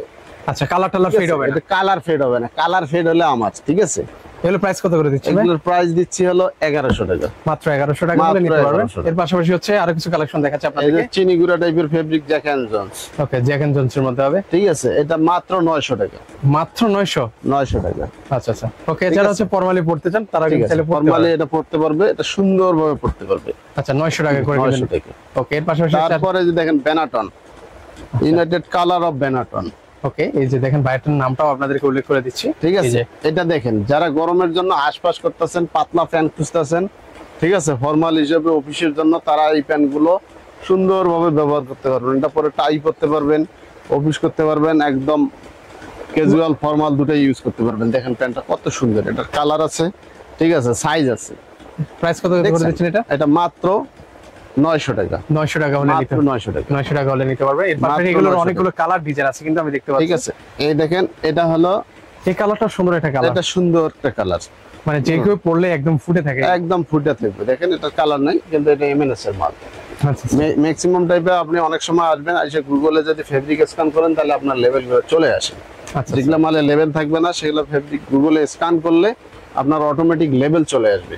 আচ্ছা, কালার ফেড হবে না? এটা কালার ফেড হবে না, কালার ফেড হলে আমার, ঠিক আছে। এগুলো প্রাইস কত করে দিচ্ছেন? এগুলোর প্রাইস দিচ্ছি হলো 1100 টাকা, মাত্র 1100 টাকা হলে নিতে পারবেন। এর পাশাপাশি হচ্ছে আরো কিছু কালেকশন দেখাচ্ছি আপনাদেরকে, এই যে চিনিগুড়া টাইপের fabric, Jack and Jones. Okay, Jack and Jones এর মধ্যে হবে, ঠিক আছে। এটা মাত্র 900 টাকা, মাত্র 900 টাকা। আচ্ছা আচ্ছা, ওকে, যারা হচ্ছে ফরমালি পড়তে চান তারা কিন্তু চাইলে ফরমালি এটা পড়তে পারবে, এটা সুন্দরভাবে পড়তে পারবে। আচ্ছা, 900 টাকা করে দিবেন। 900 টাকা। ওকে, এর পাশাপাশি তারপরে যে দেখেন বেনাটন, ইউনাইটেড কালার অফ বেনাটন। ওকে, এই যে দেখেন বাইরের নামটাও আপনাদেরকে উল্লেখ করে দিচ্ছি, ঠিক আছে। এটা দেখেন, যারা গরমের জন্য আশপাশ করতেছেন, পাতলা ফ্যান খুঁজতেছেন, ঠিক আছে, ফর্মাল হিসেবে অফিসের জন্য, তারা এই প্যান্টগুলো সুন্দরভাবে ব্যবহার করতে পারবেন। এটা পরে টাই করতে পারবেন, অফিস করতে পারবেন, একদম ক্যাজুয়াল ফর্মাল দুটোই ইউজ করতে পারবেন। দেখেন প্যান্টটা কত সুন্দর, এটার কালার আছে, ঠিক আছে, সাইজ আছে। প্রাইস কত করে দিচ্ছেন এটা? এটা মাত্র 900 টাকা, 900 টাকা হলে নিতে, 900 টাকা, 900 টাকা হলে নিতে পারবে। এর পাশে এগুলোর অনেকগুলো কালার ডিজাইন আছে কিন্তু আমি দেখতে পাচ্ছি, ঠিক আছে। এই দেখেন, এটা হলো, এই কালারটা সুন্দর একটা কালার, এটা সুন্দর একটা কালার, মানে যে কেউ পরলে একদম ফুটে থাকে, একদম ফুটে থাকবে। দেখেন, এটা কালার নাই, কিন্তু এটা এমএনএস এর মাল, আচ্ছা ম্যাক্সিমাম টাইপে আপনি অনেক সময় আসবেন, এসে গুগলে যদি ফেব্রিক স্ক্যান করেন তাহলে আপনার লেভেল চলে আসে। আচ্ছা যেগুলো মালে লেভেল থাকবে না সেগুলো ফেব্রিক গুগলে স্ক্যান করলে আপনার অটোমেটিক লেভেল চলে আসবে।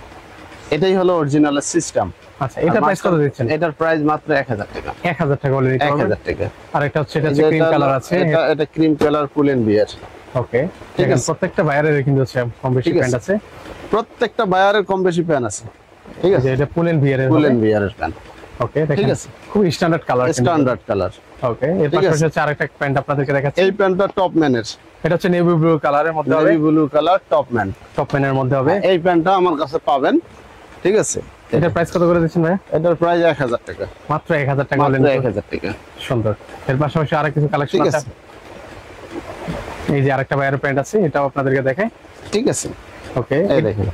এটাই হলো অরিজিনালের সিস্টেম। আচ্ছা, এটা প্রাইস কত দিচ্ছেন? এটার প্রাইস মাত্র 1000 টাকা। 1000 টাকা বলে নিতে পারবেন। 1000 টাকা। আর এটা হচ্ছে ক্রিম কালার আছে। এটা ক্রিম কালার পুলেন বিয়ার। ওকে, ঠিক আছে। প্রত্যেকটা বায়ারের কিন্তু হচ্ছে কম বেশি প্যান্ট আছে। প্রত্যেকটা বায়ারের কম বেশি প্যান্ট আছে। ঠিক আছে, এটা পুলেন বিয়ারের প্যান্ট। ওকে, ঠিক আছে, খুব standard colour. Standard colour. Okay, এর পাশে হচ্ছে আরেকটা প্যান্ট আপনাদেরকে দেখাচ্ছি। এই প্যান্টটা টপ ম্যানের। এটা হচ্ছে নেভি ব্লু কালারের মধ্যে হবে। নেভি ব্লু কালার টপ ম্যানের মধ্যে হবে। এই প্যান্টটা আমার কাছে পাবেন। ঠিক আছে, এটার প্রাইস কত করে দিচ্ছেন ভাই? এটার প্রাইস 1000 টাকা। মাত্র 1000 টাকা বলেন। 1000 টাকা। সুন্দর। এর পাশাপাশি আরেক কিছু কালেকশন আছে। এই যে আরেকটা বায়ার প্যান্ট আছে, এটাও আপনাদেরকে দেখাই। ঠিক আছে, ওকে, এই দেখেন।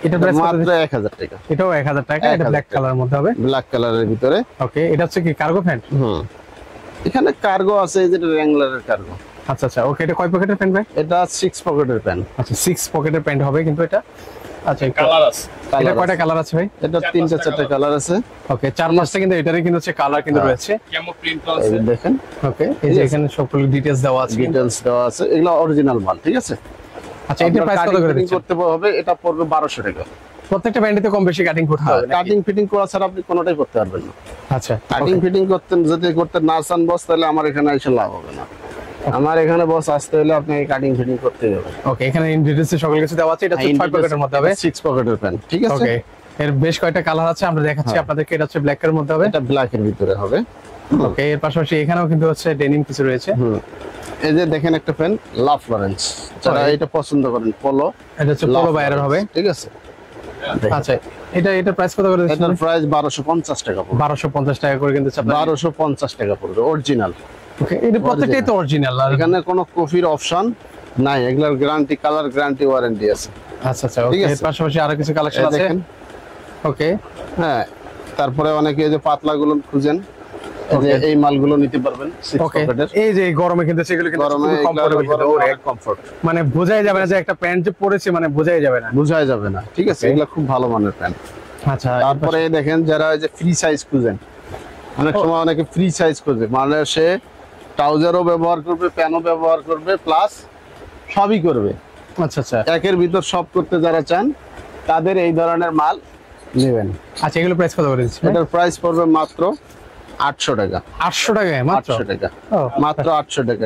এটা প্রাইস মাত্র 1000 টাকা। এটাও 1000 টাকা। এটা ব্ল্যাক কালারের মধ্যে হবে। ব্ল্যাক কালারের ভিতরে। ওকে, এটা হচ্ছে কি কার্গো প্যান্ট? এখানে কার্গো আছে, এই যে র্যাঙ্গলারের কার্গো। আচ্ছা আচ্ছা, ওকে। এটা কয় পকেটের প্যান্ট ভাই? এটা 6 পকেটের প্যান্ট। আচ্ছা, 6 পকেটের প্যান্ট হবে কিন্তু এটা। আচ্ছা, কালার আছে। এটা কয়টা কালার আছে ভাই? এটা 3-4টা কালার আছে। ওকে, 4-5টা কিন্তু এটারই কিন্তু হচ্ছে কালার কিন্তু রয়েছে। কেমন প্রিন্ট এই আছে যে দেখেন। ওকে, এই যে এখানে সবগুলো ডিটেইলস দেওয়া আছে। ডিটেইলস দেওয়া আছে, এগুলো অরিজিনাল মাল। ঠিক আছে। আচ্ছা, এটার প্রাইস কত করে দিচ্ছেন? করতে হবে, এটা পড়বে 1200 টাকা। প্রত্যেকটা প্যান্টে কম বেশি কাটিং করতে হবে। কাটিং ফিটিং করা ছাড়া আপনি কোনোটাই করতে পারবেন না। আচ্ছা, কাটিং ফিটিং করতে না চান বস, তাহলে আমার এখানে এসে লাভ হবে না। আমার এখানে বস আসতে হলে আপনি কাটিং ফিটিং করতে হবে। ওকে, এখানে ইন ডিটেইলসে সকল কিছু দেওয়া আছে। এটা হচ্ছে 6 পকেটের মধ্যে হবে। 6 পকেটের প্যান্ট। ঠিক আছে। ওকে, এর বেশ কয়টা কালার আছে আমরা দেখাচ্ছি আপনাদেরকে। এটা হচ্ছে ব্ল্যাক এর মধ্যে হবে। এটা ব্ল্যাক এর ভিতরে হবে। ওকে, এর পাশাপাশি এখানেও কিন্তু হচ্ছে ডেনিম কিছু রয়েছে। এই যে দেখেন একটা প্যান্ট লাভ লরেন্স, যারা এটা পছন্দ করেন পোলো, এটা হচ্ছে পোলো বাইরের হবে। ঠিক আছে। আচ্ছা, এটার প্রাইস কত করে দিচ্ছেন? এটার প্রাইস 1250 টাকা পড়বে। 1250 টাকা করে কিন্তু আপনারা 1250 টাকা পড়বে অরিজিনাল। ওকে, এটা প্রত্যেকটাই তো অরিজিনাল। আর এখানে কোনো কপির অপশন নাই, এগুলার গ্যারান্টি, কালার গ্যারান্টি, ওয়ারেন্টি আছে। আচ্ছা আচ্ছা, ওকে। এর পাশাপাশি আরো কিছু কালেকশন আছে। দেখেন। ওকে, হ্যাঁ, তারপরে অনেকে এই যে পাতলাগুলো খুঁজেন, এই যে এই মালগুলো নিতে পারবেন 6 ওকে। পকেটের। এই যে গরমে কিন্তু সেগুলো কিন্তু গরমে খুবই কমফোর্টেবল কিন্তু ওরে কমফোর্ট, মানে বোঝাই যাবে না যে একটা প্যান্ট যে পরেছে, মানে বোঝাই যাবে না। বুঝাই যাবে না। ঠিক আছে, এগুলো খুব ভালো মানের প্যান্ট। আচ্ছা, তারপরে এই দেখেন, যারা এই যে ফ্রি সাইজ খুঁজেন, অনেক সময় অনেকে ফ্রি সাইজ খুঁজে, মানে সে ট্রাউজারও ব্যবহার করবে, প্যান্টও ব্যবহার করবে, প্লাস সবই করবে। আচ্ছা আচ্ছা, একের ভিতর সব করতে যারা চান তাদের এই ধরনের মাল নেবেন। আচ্ছা, এগুলো প্রাইস কত করে দিচ্ছেন? এটার প্রাইস পড়বে মাত্র 800 টাকা। 800 টাকায় মাত্র? 800 টাকা, ও, মাত্র 800 টাকা।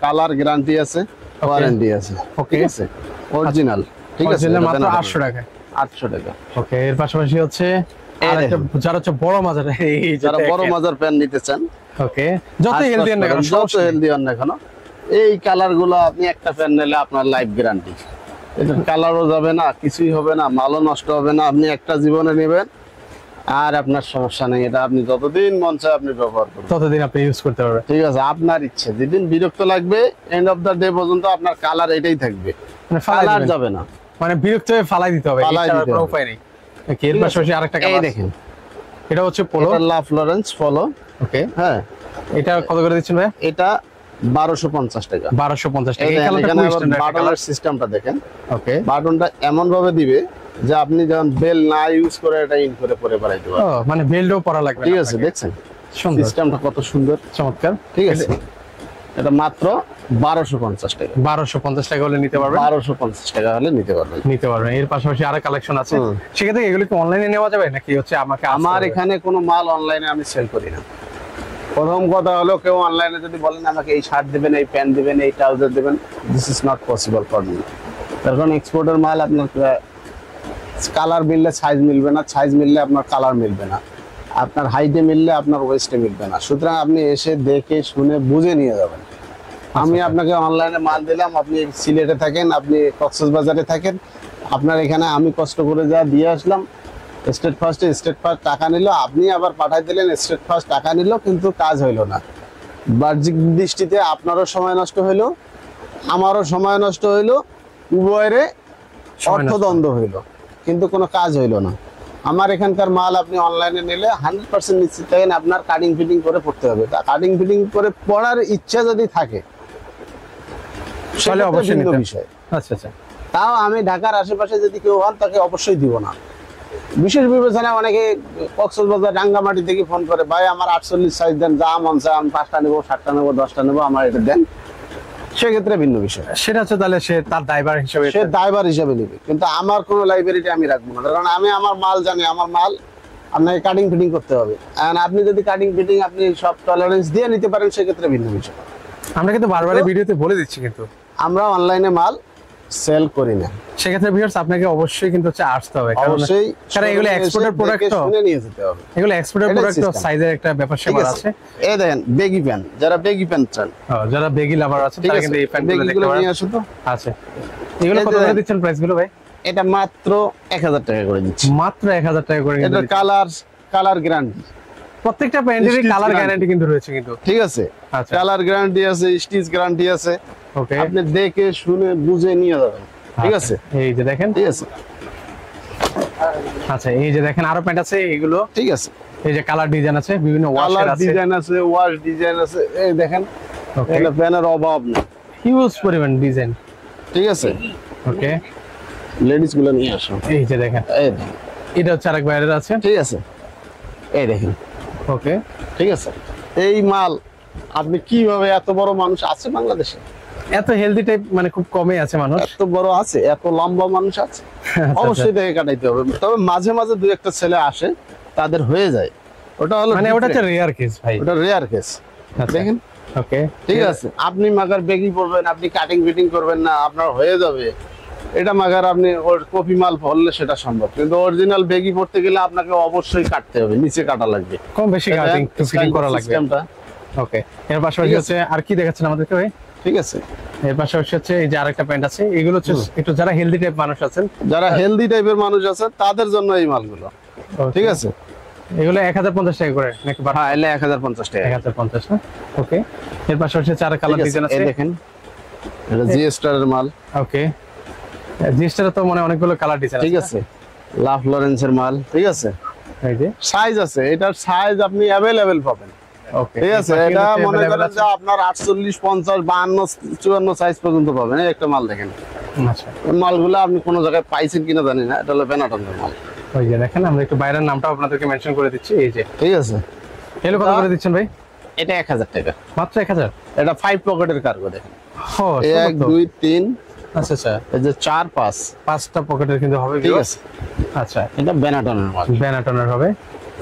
কালার গ্যারান্টি আছে, ওয়ারেন্টি আছে। ঠিক আছে, অরিজিনাল। ঠিক আছে, অরিজিনাল মাত্র 800 টাকায়। 800 টাকা। ওকে, এর পাশাপাশি হচ্ছে আরেকটা, যারা হচ্ছে বড় মাজার, এই যারা বড় মাজার প্যান্ট নিতে চান, ওকে, যত হেলদি না কেন, যত হেলদি হন না কেন, এই কালার গুলো আপনি একটা প্যান্ট নিলে আপনার লাইফ গ্যারান্টি। এটার কালারও যাবে না, কিছুই হবে না, মালও নষ্ট হবে না। আপনি একটা জীবনে নেবেন আর আপনার সমস্যা নেই। এটা আপনি যতদিন মন চায় আপনি ব্যবহার করবেন, ততদিন আপনি ইউজ করতে পারবেন। ঠিক আছে, আপনার ইচ্ছে। যেদিন বিরক্ত লাগবে, এন্ড অফ দা ডে পর্যন্ত আপনার কালার এটাই থাকবে, মানে ফালাই কালার দিবেন। যাবে না। মানে বিরক্ত হয়ে ফালাই দিতে হবে, ফালাই এছাড়া দিতে কোনো হবে। উপায় নেই। ওকে, এর পাশাপাশি আরেকটা এই কালার দেখেন, এটা হচ্ছে পোলো। এটা লাভ লরেন্স ফলো। ওকে, হ্যাঁ, এটা কত করে দিচ্ছেন ভাই? এটা 1250 টাকা। 1250 টাকা। এই এই কালারটা এখানে খুব আবার স্ট্যান্ডার্ড কালার। বাটনের সিস্টেমটা দেখেন। ওকে, বাটনটা এমন ভাবে দিবে যে আপনি যখন বেল না ইউজ করে এটা ইন করে পরে বেড়াইতে ও পারবেন। মানে বেল্টও পরা লাগবে না ঠিক আছে, আপনাকে। দেখছেন সুন্দর, সিস্টেমটা কত সুন্দর। চমৎকার। ঠিক আছে, এটা মাত্র 1250 টাকা। 1250 টাকা হলে নিতে পারবেন। 1250 টাকা হলে নিতে পারবেন। নিতে পারবেন। এর পাশাপাশি আরো কালেকশন আছে, সেক্ষেত্রে এগুলো কি অনলাইনে নেওয়া যাবে নাকি হচ্ছে আমাকে আসতে আমার হবে? এখানে কোনো মাল অনলাইনে আমি সেল করি না। প্রথম কথা হলো, কেউ অনলাইনে যদি বলেন আমাকে এই শার্ট দিবেন, এই প্যান্ট দিবেন, এই ট্রাউজার দিবেন, this is not possible for me. তার কারণ এক্সপোর্টের মাল আপনার কালার মিললে সাইজ মিলবে না, সাইজ মিললে আপনার কালার মিলবে না, আপনার হাইটে মিললে আপনার ওয়েস্টে মিলবে না। সুতরাং আপনি এসে দেখে শুনে বুঝে নিয়ে যাবেন। আমি আপনাকে অনলাইনে মাল দিলাম, আপনি সিলেটে থাকেন, আপনি কক্সবাজারে থাকেন, আপনার এখানে আমি কষ্ট করে যা দিয়ে আসলাম, স্টেট ফার্স্ট টাকা নিল, আপনি আবার পাঠাই দিলেন, স্টেট ফার্স্ট টাকা নিল, কিন্তু কাজ হইলো না। বাহ্যিক দৃষ্টিতে আপনারও সময় নষ্ট হইলো, আমারও সময় নষ্ট হইলো, উভয়ের অর্থদ্বন্দ্ব হইলো, কিন্তু কোনো কাজ হইলো না। আমার এখানকার মাল আপনি অনলাইনে নিলে 100% নিশ্চিত থাকেন আপনার কাটিং ফিটিং করে পড়তে হবে। তা কাটিং ফিটিং করে পড়ার ইচ্ছা যদি থাকে তাহলে অবশ্যই ভিন্ন নিতে হবে। বিষয়। আচ্ছা আচ্ছা, তাও আমি ঢাকার আশেপাশে যদি কেউ হন তাকে অবশ্যই দিব না। বিশেষ বিবেচনায় অনেকে কক্সবাজার রাঙ্গামাটি থেকে ফোন করে, ভাই আমার 48 সাইজ দেন, যা মন চায় আমি 5টা নেবো, 7টা নেবো, 10টা নেবো, আমার এটা দেন। সেক্ষেত্রে ভিন্ন বিষয়, সেটা হচ্ছে তাহলে সে তার ড্রাইভার হিসেবে সে ড্রাইভার হিসেবে নেবে। কিন্তু আমার কোনো লাইব্রেরিটি আমি রাখবো না, কারণ আমি আমার মাল জানি, আমার মাল আপনাকে কাটিং ফিটিং করতে হবে। আর আপনি যদি কাটিং ফিটিং আপনি সব টলারেন্স দিয়ে নিতে পারেন, সেক্ষেত্রে ভিন্ন বিষয়। আমরা কিন্তু বারবার ভিডিওতে বলে দিচ্ছি, কিন্তু আমরা অনলাইনে মাল সেল করি না। সেক্ষেত্রে ভিউয়ার্স আপনাকে অবশ্যই কিন্তু হচ্ছে আসতে হবে, অবশ্যই, কারণ এগুলো এক্সপোর্টের প্রোডাক্ট, তো শুনে নিয়ে যেতে হবে। এগুলো এক্সপোর্টের প্রোডাক্ট, তো সাইজের একটা ব্যাপার স্যাপার আছে। এই দেখেন বেগি প্যান্ট, যারা বেগি প্যান্ট চান, যারা বেগি লাভার আছে তারা কিন্তু এই প্যান্টগুলো দেখতে বেগিগুলো পারেন। নিয়ে আসুন তো। আছে, এগুলো কত করে দিচ্ছেন প্রাইস গুলো ভাই? এটা মাত্র 1000 টাকা করে দিচ্ছি। মাত্র 1000 টাকা করে। এটা কালার গ্যারান্টি, প্রত্যেকটা প্যান্টেরই কালার গ্যারান্টি কিন্তু রয়েছে কিন্তু। ঠিক আছে, আচ্ছা, কালার গ্যারান্টি আছে, স্টিচ গ্যারান্টি আছে। ওকে, আপনি দেখে শুনে বুঝে নিয়ে যাবেন। ঠিক আছে, এই যে দেখেন। ঠিক আছে, আচ্ছা এই যে দেখেন আরো প্যান্ট আছে এগুলো। ঠিক আছে, এই যে কালার ডিজাইন আছে, বিভিন্ন ওয়াশের কালার আছে, ডিজাইন আছে, ওয়াশ ডিজাইন আছে। এই দেখেন, ওকে, এটা প্যানের অভাব নেই, হিউজ পরিমাণ ডিজাইন। ঠিক আছে, ওকে, লেডিস গুলো নিয়ে আসো। এই যে দেখেন, এই দেখেন, এটা হচ্ছে আরেক বাইরের আছে। ঠিক আছে, এই দেখেন। ওকে, ঠিক আছে, এই মাল আপনি কিভাবে, এত বড় মানুষ আছে বাংলাদেশে, এত হেলদি টাইপ মানে খুব কমই আছে মানুষ, এত বড় আছে, এত লম্বা মানুষ আছে, অবশ্যই দেখে কাটাইতে হবে। তবে মাঝে মাঝে দুই একটা ছেলে আসে, তাদের হয়ে যায়, ওটা হলো মানে ওটা হচ্ছে রেয়ার কেস ভাই, ওটা রেয়ার কেস। দেখেন, ওকে, ঠিক আছে, আপনি মাগার বেগি পড়বেন, আপনি কাটিং ফিটিং করবেন না, আপনার হয়ে যাবে। এটা মাগার আপনি ওর কপি মাল ভরলে সেটা সম্ভব, কিন্তু অরিজিনাল বেগি পড়তে গেলে আপনাকে অবশ্যই কাটতে হবে, নিচে কাটা লাগবে, কম বেশি কাটিং টু ফিটিং করা লাগবে। সিস্টেমটা। ওকে, এর পাশাপাশি হচ্ছে আর কি দেখাচ্ছেন আমাদেরকে ভাই? ঠিক আছে, এর পাশাপাশি হচ্ছে এই যে আরেকটা প্যান্ট আছে, এগুলো হচ্ছে একটু যারা হেলদি টাইপ মানুষ আছেন, যারা হেলদি টাইপের মানুষ আছে তাদের জন্য এই মালগুলো। ঠিক আছে, এগুলো 1050 টাকা করে নাকি? হ্যাঁ, এলে 1050 টাকা। 1050 না? ওকে, এর পাশাপাশি চার কালার ডিজাইন আছে। এই দেখেন, এটা জি স্টার এর মাল। ওকে, জিস্টারে তো মানে অনেকগুলো কালার ডিজাইন আছে। ঠিক আছে, লাভ লরেন্সের মাল। ঠিক আছে, এই যে সাইজ আছে, এটার সাইজ আপনি अवेलेबल পাবেন। ওকে, ঠিক আছে, এটা মনে করেন যে আপনার 48, 50, 52, 54 সাইজ পর্যন্ত পাবেন। এই একটা মাল দেখেন, আচ্ছা, এই মালগুলো আপনি কোন জায়গায় পাইছেন কিনা জানি না, এটা হলো বেনাটনের মাল। ওই যে দেখেন, আমরা একটু বাইরের নামটাও আপনাদেরকে মেনশন করে দিচ্ছি। এই যে, ঠিক আছে, এগুলো কত করে দিচ্ছেন ভাই? এটা 1000 টাকা, মাত্র 1000। এটা 5 পকেটের কার্গো দেখেন, ও 1 2 3, আচ্ছা আচ্ছা, এই যে 4 5, 5টা পকেটের কিন্তু হবে। ঠিক আছে, আচ্ছা, এটা বেনাটনের মাল, ব্যানাটনের হবে।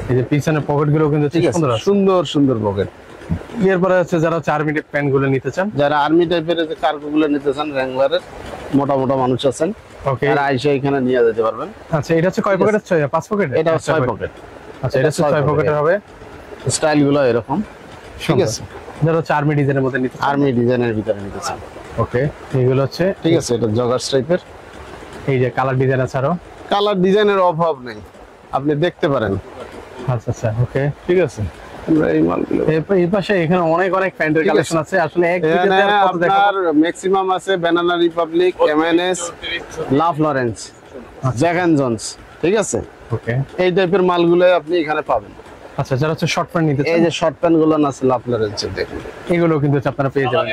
এই যে পিছনের পকেট গুলো কিন্তু ঠিক আছে, সুন্দর আছে। সুন্দর সুন্দর পকেট। এরপরে হচ্ছে যারা 4 মিনিট প্যান্ট গুলো নিতে চান, যারা আর্মি টাইপের যে কার্গো গুলো নিতে চান, র্যাঙ্গলারের মোটা মোটা মানুষ আছেন, ওকে, তারা আইসা এখানে নিয়ে যেতে পারবেন। আচ্ছা, এটা হচ্ছে কয় পকেটের? 5 পকেট। এটা 6 পকেট। আচ্ছা, এটা হচ্ছে 6 পকেটের হবে। স্টাইল গুলো এরকম। ঠিক আছে, যারা হচ্ছে আর্মি ডিজাইনের মধ্যে নিতে চান, আর্মি ডিজাইনের ভিতরে নিতে চান। ওকে, এগুলো হচ্ছে, ঠিক আছে, এটা জগার্স টাইপের। এই যে কালার ডিজাইন আছে আরো। কালার ডিজাইনের অভাব নেই, আপনি দেখতে পারেন। আচ্ছা আচ্ছা, ওকে, ঠিক আছে, আমরা এই মালগুলো এই পাশে এখানে অনেক প্যান্টের ঠিক আছে। কালেকশন আছে। আসলে এক এখানে ভিডিওতে আর কত দেখাবো? আপনার ম্যাক্সিমাম আছে Banana Republic, MNS, Love Lawrence, Jack and Jones. ঠিক আছে, ওকে, এই টাইপের মালগুলো আপনি এখানে পাবেন। আচ্ছা, যারা হচ্ছে শর্ট প্যান্ট নিতে এই চান, যে শর্ট প্যান্ট গুলো আছে লাভ লরেন্সের, দেখুন এগুলো কিন্তু হচ্ছে আপনারা পেয়ে যাবেন।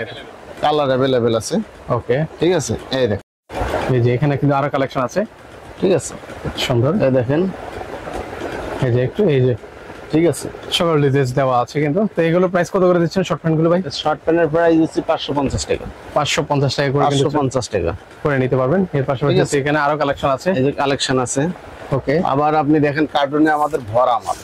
কালার अवेलेबल আছে। ওকে, ঠিক আছে, এই দেখেন, এই যে এখানে কিন্তু আরো কালেকশন আছে। ঠিক আছে, সুন্দর, এই দেখেন, এই যে একটু, এই যে ঠিক আছে, সকল ডিটেইলস দেওয়া আছে কিন্তু। তো এগুলো প্রাইস কত করে দিচ্ছেন শর্ট প্যান্ট গুলো ভাই? শর্ট প্যান্টের প্রাইস হচ্ছে 550 টাকা। 550 টাকা করে কিন্তু 550 টাকা করে নিতে পারবেন। এর পাশাপাশি ঠিক আছে। এখানে আরো কালেকশন আছে। এই যে কালেকশন আছে। ওকে, আবার আপনি দেখেন কার্টুনে আমাদের ভরা মাল,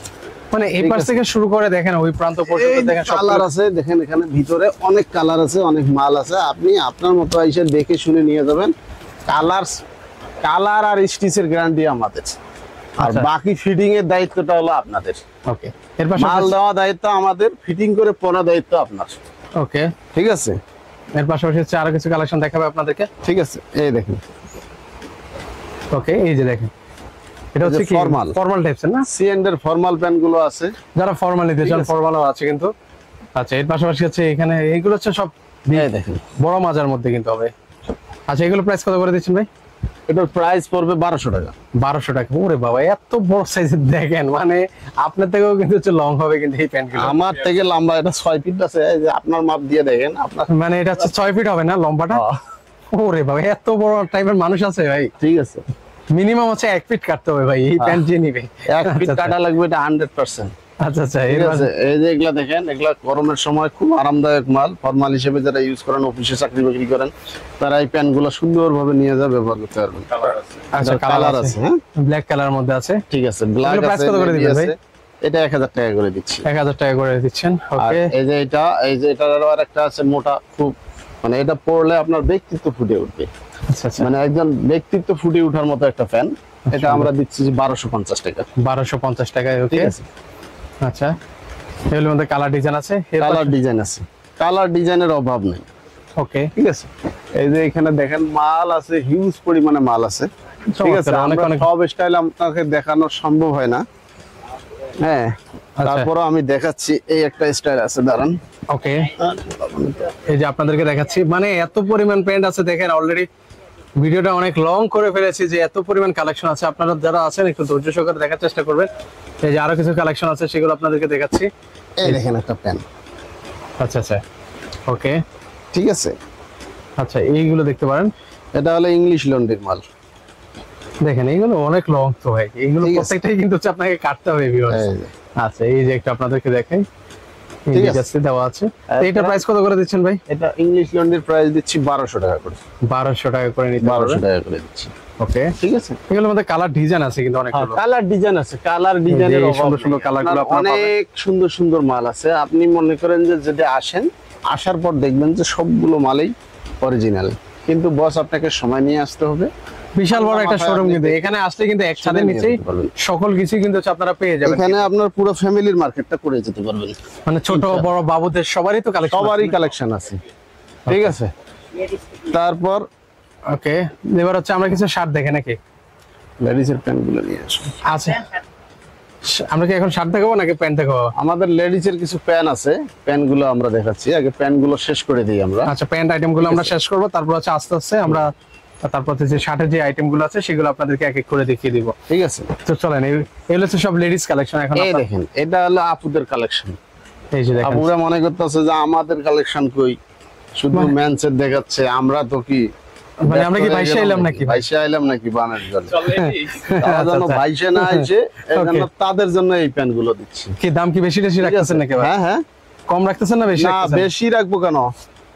মানে এই ঠিক পাশ আছে। থেকে শুরু করে দেখেন ওই প্রান্ত পর্যন্ত দেখেন সব কালার আছে। দেখেন এখানে ভিতরে অনেক কালার আছে, অনেক মাল আছে, আপনি আপনার মতো এসে দেখে শুনে নিয়ে যাবেন। কালার আর স্টিচের গ্যারান্টি আমাদের, আর আচ্ছা। বাকি ফিটিং এর দায়িত্বটা হলো আপনাদের। ওকে, এর মাল পাশাপাশি, দেওয়া দায়িত্ব আমাদের, ফিটিং করে পরা দায়িত্ব আপনার। ওকে, ঠিক আছে, এর পাশাপাশি হচ্ছে আরো কিছু কালেকশন দেখাবে আপনাদেরকে। ঠিক আছে, এই দেখেন, ওকে, এই যে দেখেন, এটা হচ্ছে কি formal। ফর্মাল টাইপসের না? সিএন্ড এর ফর্মাল প্যান্ট গুলো আছে, যারা ফর্মাল নিতে ঠিক চান আছে। ফর্মালও আছে কিন্তু। আচ্ছা, এর পাশাপাশি হচ্ছে এখানে এইগুলো হচ্ছে সব এই দেখেন, বড় মাজার মধ্যে কিন্তু হবে। আচ্ছা, এগুলো প্রাইস কত করে দিচ্ছেন ভাই? এটার প্রাইস পড়বে 1200 টাকা। 1200 টাকা। ওরে বাবা, এত বড় সাইজের দেখেন, মানে আপনার থেকেও কিন্তু হচ্ছে লং হবে কিন্তু এই প্যান্ট গুলো। আমার থেকে লম্বা এটা 6 ফিট আছে, এই যে আপনার মাপ দিয়ে দেখেন আপনার। মানে এটা হচ্ছে 6 ফিট হবে না লম্বাটা? ওরে বাবা, এত বড় টাইপের মানুষ আছে ভাই। ঠিক আছে, মিনিমাম হচ্ছে 1 ফিট কাটতে হবে ভাই এই প্যান্ট যে নিবে 1 ফিট কাটা লাগবে, এটা 100%। আচ্ছা আচ্ছা, ঠিক আছে, এই যে এগুলা দেখেন, এগুলা গরমের সময় খুব আরামদায়ক মাল। ফর্মাল হিসেবে যারা ইউজ করেন, অফিসে চাকরি বাকরি করেন, তারা এই প্যান্ট গুলো সুন্দরভাবে নিয়ে যা ব্যবহার করতে পারবেন। আচ্ছা, কালার আছে, হ্যাঁ, ব্ল্যাক কালার মধ্যে আছে। ঠিক আছে, ব্ল্যাক এগুলো প্রাইস আছে, কত করে দিবেন ভাই? এটা 1000 টাকা করে দিচ্ছি। 1000 টাকা করে দিচ্ছেন। আর ওকে, এই যে এটার আর একটা আছে মোটা, খুব মানে এটা পরলে আপনার ব্যক্তিত্ব ফুটে উঠবে। আচ্ছা আচ্ছা, মানে একজন ব্যক্তিত্ব ফুটে ওঠার মতো একটা ফ্যান। এটা আমরা দিচ্ছি 1250 টাকা। 1250 টাকায়। ওকে, ঠিক আছে, আচ্ছা, এগুলোর মধ্যে কালার ডিজাইন আছে, কালার ডিজাইন আছে, কালার ডিজাইনের অভাব নেই। ওকে, ঠিক আছে, এই যে এখানে দেখেন মাল আছে, হিউজ পরিমাণে মাল আছে। ঠিক আছে, অনেক আমরা অনেক সব স্টাইল আপনাকে দেখানো সম্ভব হয় না, হ্যাঁ, তারপরও আমি দেখাচ্ছি। এই একটা স্টাইল আছে, দাঁড়ান। ওকে, এই যে আপনাদেরকে দেখাচ্ছি, মানে এত পরিমাণ প্যান্ট আছে দেখেন। অলরেডি ভিডিওটা অনেক লং করে ফেলেছি যে এত পরিমাণ কালেকশন আছে। আপনারা যারা আছেন একটু ধৈর্য সহকারে দেখার চেষ্টা করবেন। এই যে আরো কিছু কালেকশন আছে, সেগুলো আপনাদেরকে দেখাচ্ছি। এই দেখেন একটা প্যান। আচ্ছা আচ্ছা, ওকে, ঠিক আছে, আচ্ছা, এইগুলো দেখতে পারেন। এটা হলো ইংলিশ লন্ড্রির মাল। দেখেন এইগুলো অনেক লং তো ভাই, এইগুলো ঠিক আছে। প্রত্যেকটাই কিন্তু হচ্ছে আপনাকে কাটতে হবে ভিউয়ার্স। এই যে, আচ্ছা, এই যে একটা আপনাদেরকে দেখাই, এই ঠিক যে আছে। জাস্ট দেওয়া আছে। তো এটার প্রাইস কত করে দিচ্ছেন ভাই? এটা ইংলিশ লন্ড্রির প্রাইস দিচ্ছি 1200 টাকা করে। 1200 টাকা করে নিতে 1200 পারবেন। টাকা করে দিচ্ছি। ওকে, ঠিক আছে, এগুলোর মধ্যে কালার ডিজাইন আছে কিন্তু অনেক। কালার ডিজাইন আছে, কালার ডিজাইনের এই সুন্দর সুন্দর কালারগুলো আপনারা পাবেন। অনেক সুন্দর সুন্দর মাল আছে। আপনি মনে করেন যে যদি আসেন, আসার পর দেখবেন যে সবগুলো মালই অরিজিনাল, কিন্তু বস আপনাকে সময় নিয়ে আসতে হবে। বিশাল বড় একটা মাথায় শোরুম, আপনি কিন্তু এখানে আসলে কিন্তু এক ছাদের নিয়ে নিচেই যেতে পারবেন। সকল কিছু কিন্তু হচ্ছে আপনারা পেয়ে যাবেন। এখানে আপনার পুরো ফ্যামিলির মার্কেটটা করে যেতে পারবেন, মানে ছোট বড় বাবুদের সবারই তো কালেকশন। সবারই কালেকশন আছে। ঠিক আছে, তারপর ওকে, এবার হচ্ছে আমরা কিছু শার্ট দেখে নাকি লেডিসের প্যান্ট গুলো নিয়ে আসুন। আছে। আমরা কি এখন শার্ট দেখাবো নাকি প্যান্ট দেখাবো? আমাদের লেডিসের কিছু প্যান আছে, প্যান গুলো আমরা দেখাচ্ছি। আগে প্যান গুলো শেষ করে দিই আমরা। আচ্ছা, প্যান্ট আইটেম গুলো আমরা শেষ করবো, তারপর হচ্ছে আস্তে আস্তে আমরা তারপর হচ্ছে যে শার্টের যে আইটেম গুলো আছে সেগুলো আপনাদেরকে এক এক করে দেখিয়ে দিব। ঠিক আছে, তো চলেন, এগুলো হচ্ছে সব লেডিস কালেকশন। এখন এই দেখেন, এটা হলো আপুদের কালেকশন। এই যে দেখেন, আপুরা মনে করতেছে যে আমাদের কালেকশন কই, শুধু মেন্সের দেখাচ্ছে। আমরা তো কি মানে আমরা কি বাইশে এলাম নাকি? বাইশে আইলাম নাকি বানের জন্য? তারা আচ্ছা, যেন আচ্ছা। বাইশে না আইছে, এই জন্য Okay. তাদের জন্য এই প্যান্ট গুলো দিচ্ছি। কি দাম কি বেশি বেশি ঠিক আছে? রাখতেছেন নাকি ভাই? হ্যাঁ হ্যাঁ, কম রাখতেছেন না বেশি না রাখতেছেন? বেশি রাখবো কেন?